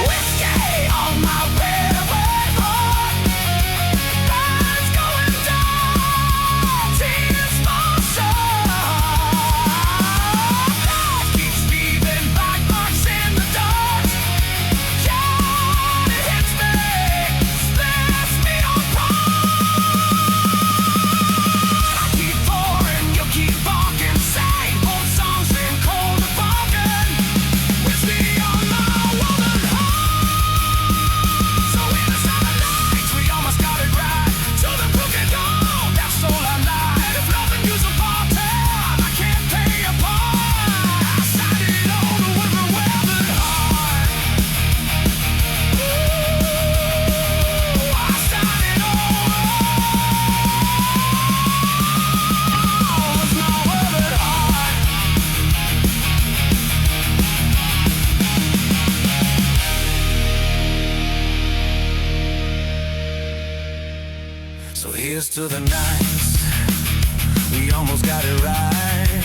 Whiskey on my red heart, lights going down, tears for sure. Life keeps leaving black marks in the dark. Yeah, it hits me, splits me apart. I keep pouring, you keep barking, same old songs in cold and barking. Whiskey on my woman heart. So in the summer nights, we almost got it right. To the crooked door, that's all I lied. If loving you's a part-time, I can't pay you part. I signed it over with a weathered heart. Ooh, I signed it over with my weathered heart. So here's to the nights we almost got it right.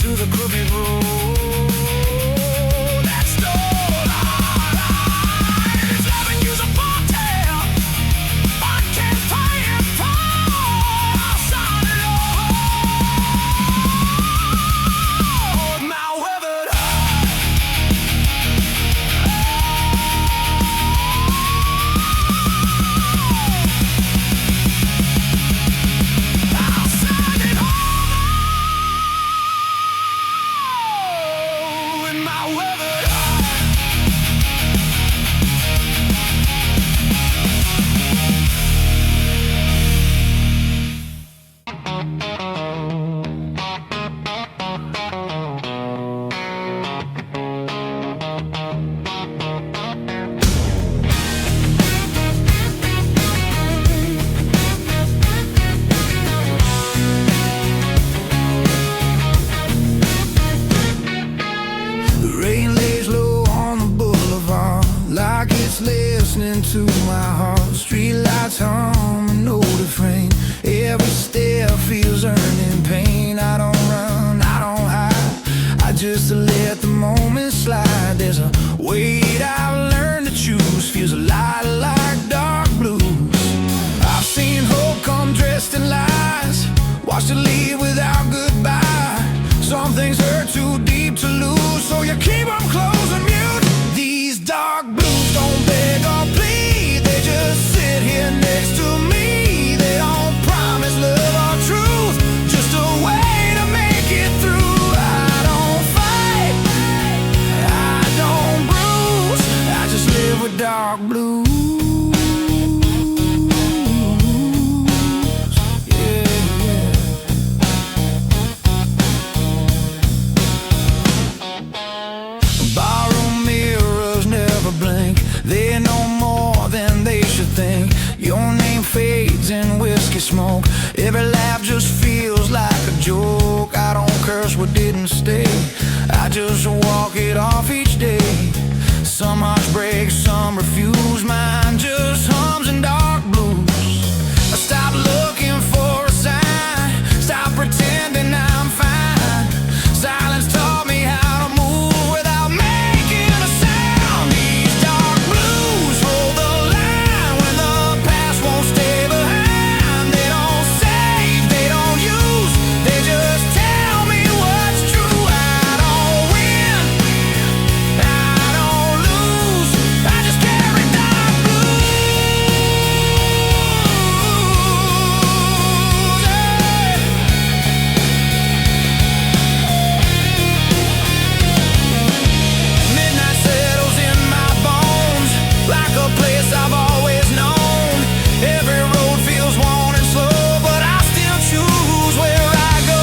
To the crooked road that stole our lives. If loving you's a part-tail, I can't pay it for. I'll sign it over with my weathered heart. I'll sign it over with my weathered heart. The rain lays low on the boulevard, like it's listening to my heart. Streetlights hum an old refrain. Every step feels earning pain. I don't run, I don't hide, I just let the moment slide. There's a weight I've learned to choose, feels a lot like dark blues. I've seen hope come dressed in lies, watched it leave without goodbye. Some things hurt too deep to lose, so you keep them close and mute. These dark blues don't beg or plead, they just sit here next to me. They don't promise love or truth, just a way to make it through. I don't fight, I don't bruise, I just live with dark blues. Yeah, yeah. Barroom mirrors never blink, they know more than they should think. Your name fades in whiskey smoke, every laugh just feels like a joke. I don't curse what didn't stay, I just walk it off each day. Some hearts break, some refuse, mine just hums in dark blues. I stop looking for a sign, stop pretending I'm fine. Silence taught me how to move without making a sound. These dark blues hold the line when the past won't stay behind. They don't save, they don't use, they just tell me what's true. I don't win, I don't lose, I just carry dark Midnight settles in my bones, like a place I've always known. Every road feels worn and slow, but I still choose where I go.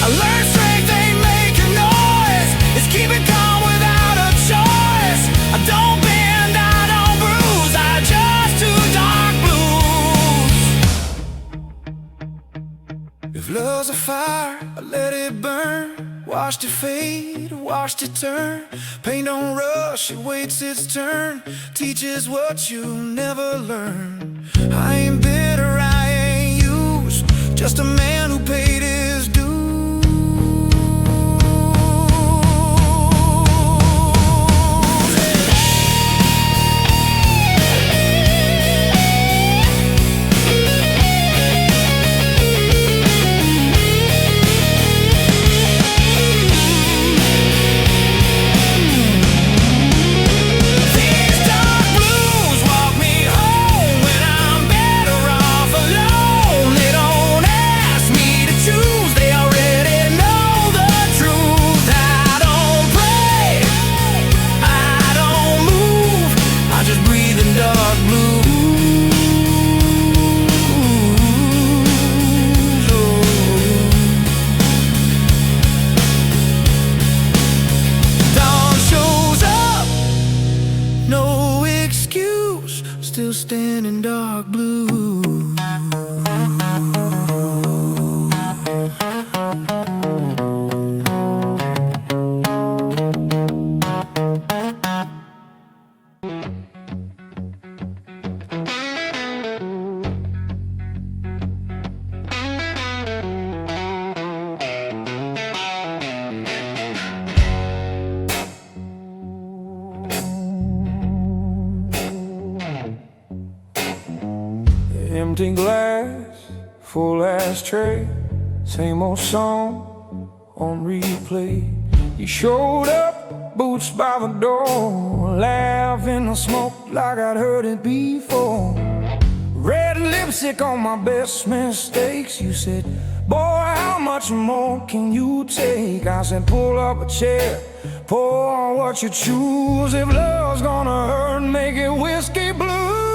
I learned strength ain't making noise, it's keeping calm without a choice. I don't bend, I don't bruise, I just do dark blues. If love's a fire, I let it burn. Watched it fade, watched it turn. Pain don't rush, it waits its turn. Teaches what you never learn. I ain't bitter, I ain't used. Just a man who paid his dues. Still standing dark blue. Empty glass, full ashtray, same old song on replay. You showed up, boots by the door, laughing the smoke like I'd heard it before. Red lipstick on my best mistakes. You said, boy, how much more can you take? I said, pull up a chair, pour what you choose. If love's gonna hurt, make it whiskey blues.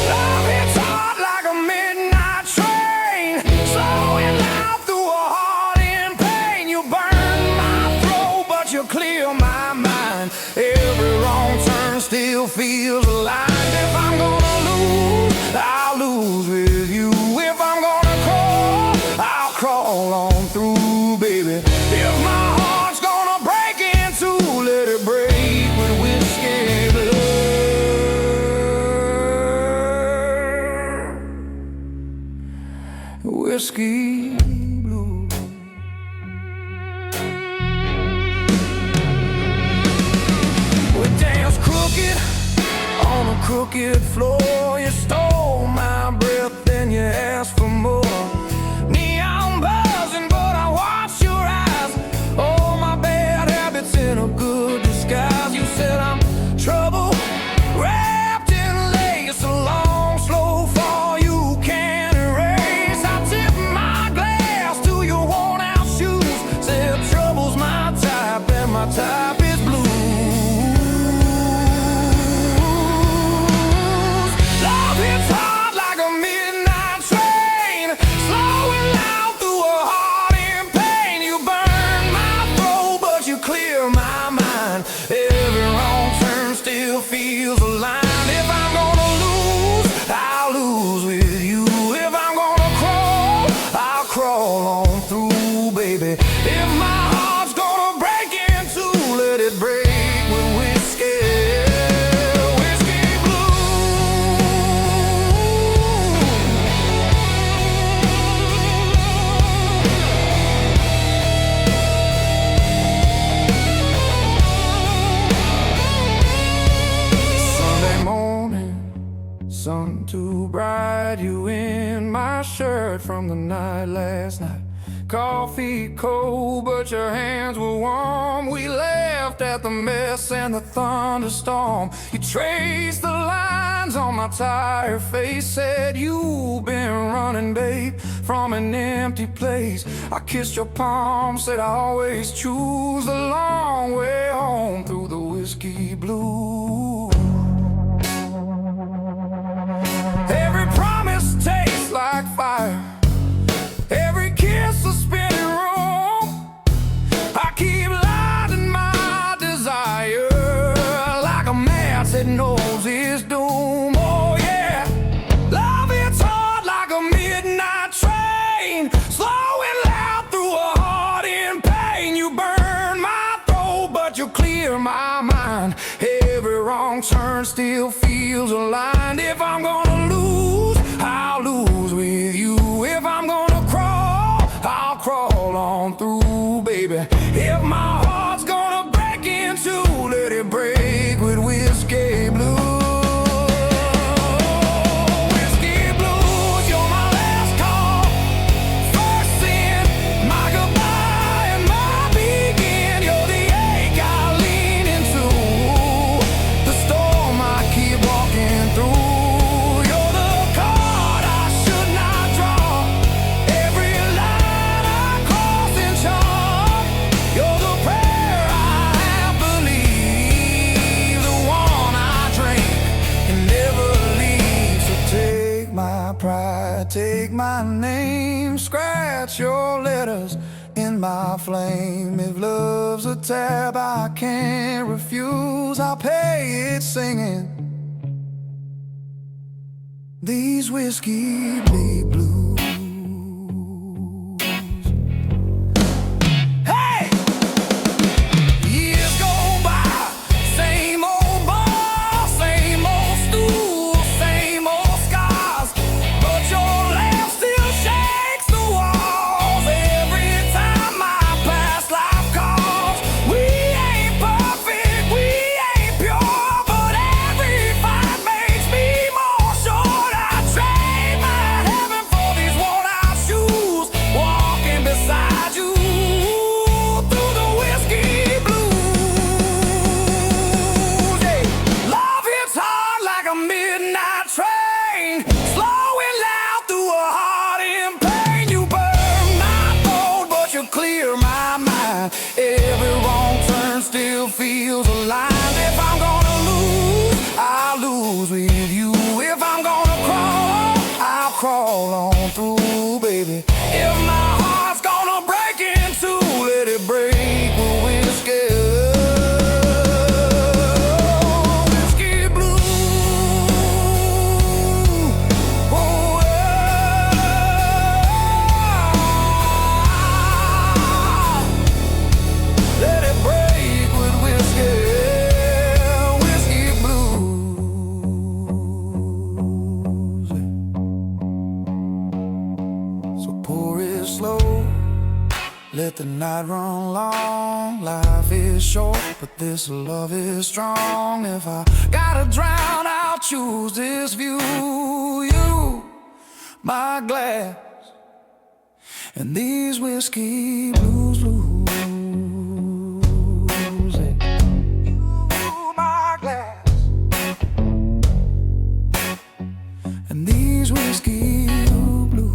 Love hits hard like a midnight train, slowing loud through a heart in pain. You burn my throat, but you clear my mind. Every wrong turn still feels aligned. If I'm gonna lose, I'll lose with you. If I'm gonna crawl, I'll crawl on through, baby. If my heart's gonna break in two, let it break with whiskey blood. Whiskey blue. We danced crooked on a crooked floor. You stole my breath, then you asked for more. Neon buzzing, but I watched your eyes. All my bad habits in a good disguise. You said I'm trouble wrapped in lace, a long slow fall you can't erase. I tip my glass to your worn out shoes. Said trouble's my type and my type is blue. Love hits hard like a midnight train, slowing loud through a heart in pain. You burn my throat, but you clear my mind. Every wrong turn still feels aligned. If I'm gonna lose, I'll lose with you. If I'm gonna crawl, I'll crawl on through, baby. If my heart's gonna break in two, let it break with whiskey, whiskey blue. Sunday morning, sun too bright. You in my shirt from the night last night. Coffee cold, but your hands were warm. We laughed at the mess and the thunderstorm. You traced the lines on my tired face. Said you've been running, babe, from an empty place. I kissed your palm, said I always choose the long way home through the whiskey blue. Every promise tastes like fire, every kiss a spinning room. I keep lighting my desire like a match that knows its doom. Oh yeah, love hits hard like a midnight train, slowing loud through still feels aligned. If I'm gonna lose, I'll lose with you. If I'm gonna crawl, I'll crawl on through, baby. If my heart's gonna break in two, let it break with whiskey blues. Take my name, scratch your letters in my flame. If love's a tab I can't refuse, I'll pay it singing these whiskey bleed blues. Hey! Years go by, same old bar, same old stool, same old scars, but your laugh still shakes the walls every time my past life calls. We ain't perfect, we ain't pure, but every fight makes me more sure. I trade my heaven for these worn-out shoes, walking beside you through the whiskey blues. Hey, love hits hard like a midnight train, slowing loud through a heart in pain. You burn my throat, but you clear my mind. Every wrong turn still feels aligned. If I'm gonna lose, I'll lose with you. If I'm gonna crawl, I'll crawl on through, baby. If my heart's gonna break in two, let it break with whiskey. Whiskey blue. Oh, let it break with whiskey. Whiskey blues. So pour it slow, let the night run long. Life is short, but this love is strong. If I gotta drown, I'll choose this view. You, my glass, and these whiskey blues, blues. You, my glass, and these whiskey blues.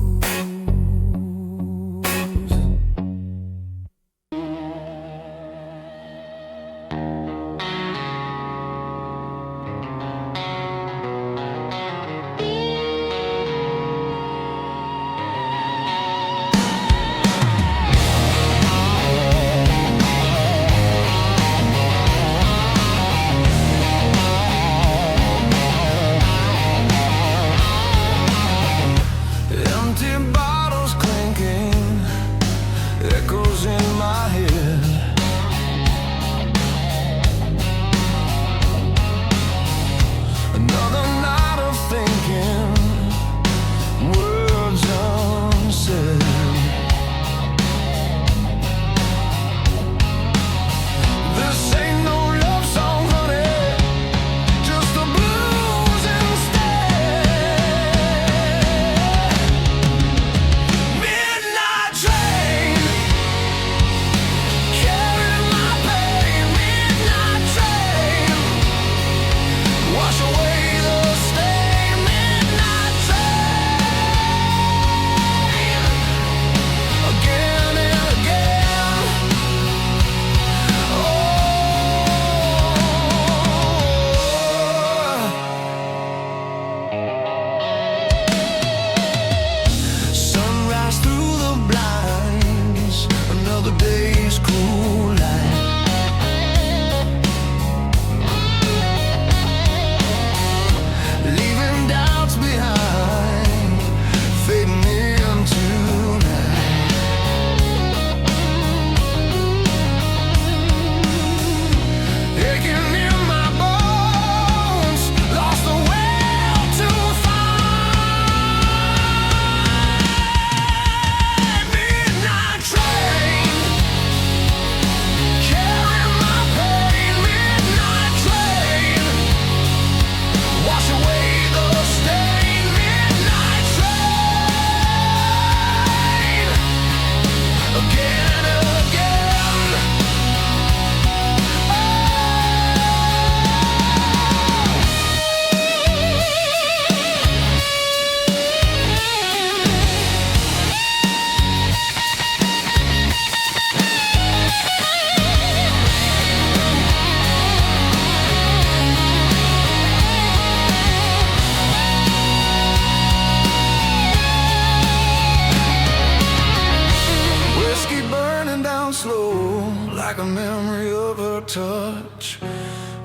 down slow, like a memory of her touch.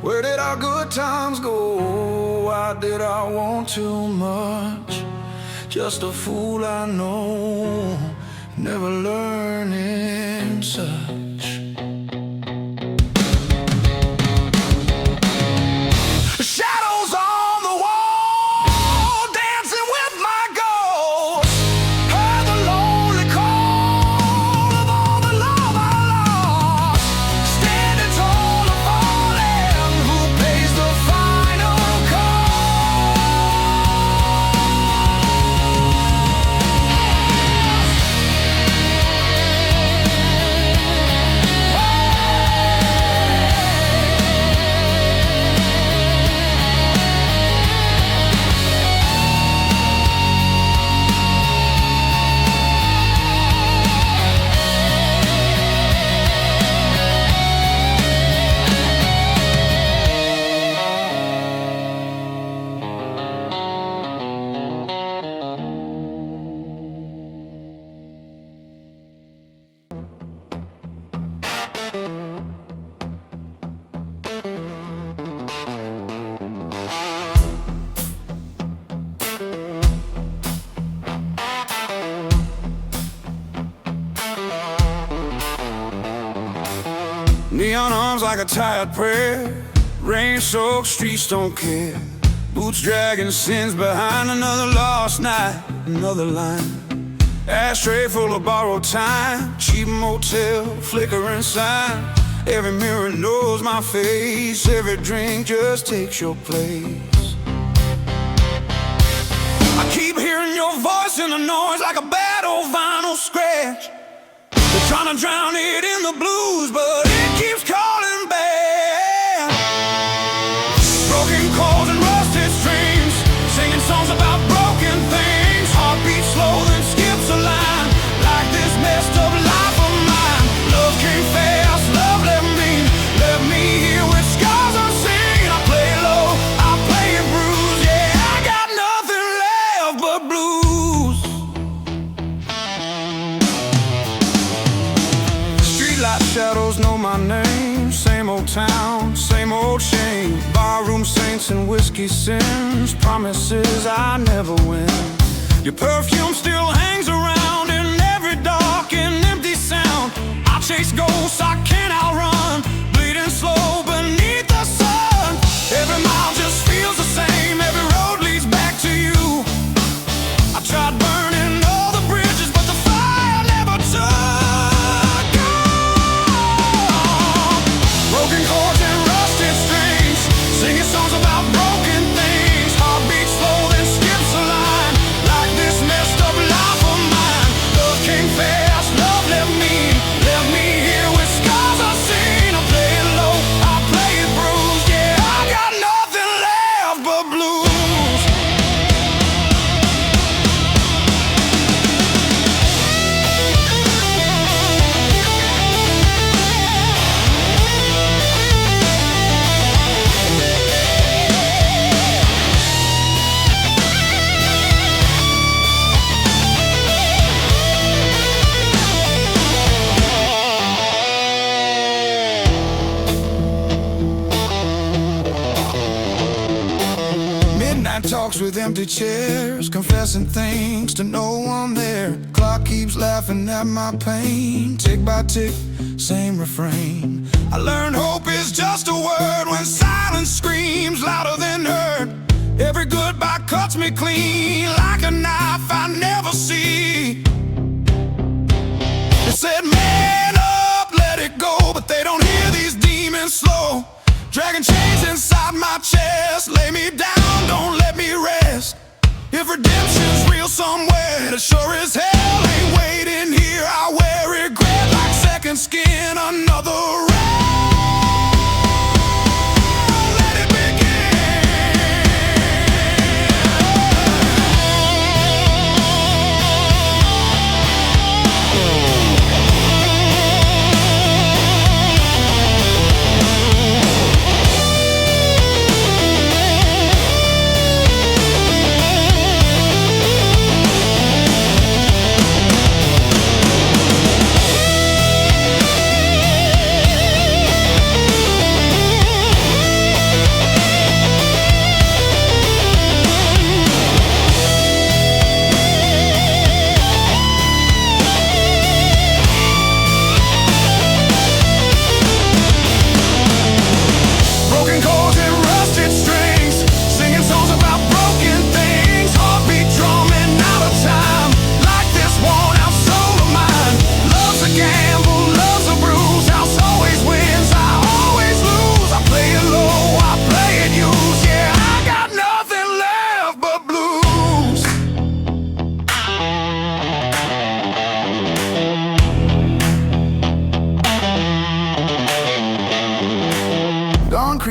Where did our good times go? Why did I want too much? Just a fool I know, never learning such. Shadows on the wall, dancing with my ghost. Heard the lonely call of all the love I lost. Standing tall or falling, who pays the final neon arms like a tired prayer. Rain-soaked streets don't care. Boots dragging sins behind another lost night, another line. Ashtray full of borrowed time. Cheap motel, flickering sign. Every mirror knows my face. Every drink just takes your place. I keep hearing your voice in the noise like a bad old vinyl scratch. They're trying to drown it in the blues, but it keeps calling back. Broken chords and rusted strings, singing songs about broken things. Heartbeat slow, then skips a line, like this messed up life of mine. Love came fast, love left me here with scars unseen. I play low, I play it bruised. Yeah, I got nothing left but blues. Streetlight shadows know my name. Same old town, same old shame. Barroom saints and whiskey sins. Promises I never win. Your perfume still hangs around in every dark and empty sound. I chase ghosts I can't outrun, bleeding slow beneath the sun. Every mile just feels the same. Every road leads back to you. I tried burning all the bridges, but the fire never took on. Broken chords and rusted strings, singing songs about broken things. Heartbeat slow, then skips a line, like this messed up life of mine. Love came fast, love left me here with scars unseen. I play it low, I play it bruised. Yeah, I got nothing left but blues. Midnight talks with empty chairs, confessing things to no one there. Clock keeps laughing at my pain. Tick by tick, same refrain. I learned hope is just a word when silence screams louder than heard. Every goodbye cuts me clean like a knife I never see. They said man up, let it go, but they don't hear these demons slow. Dragging chains inside my chest, lay me down, don't let me rest. If redemption's real somewhere, it sure as hell ain't waiting here. I wear regret like second skin, another let it begin.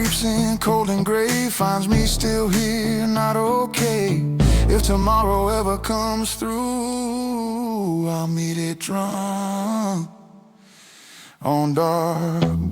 creeps in cold and gray, finds me still here, not okay. If tomorrow ever comes through, I'll meet it drunk on dark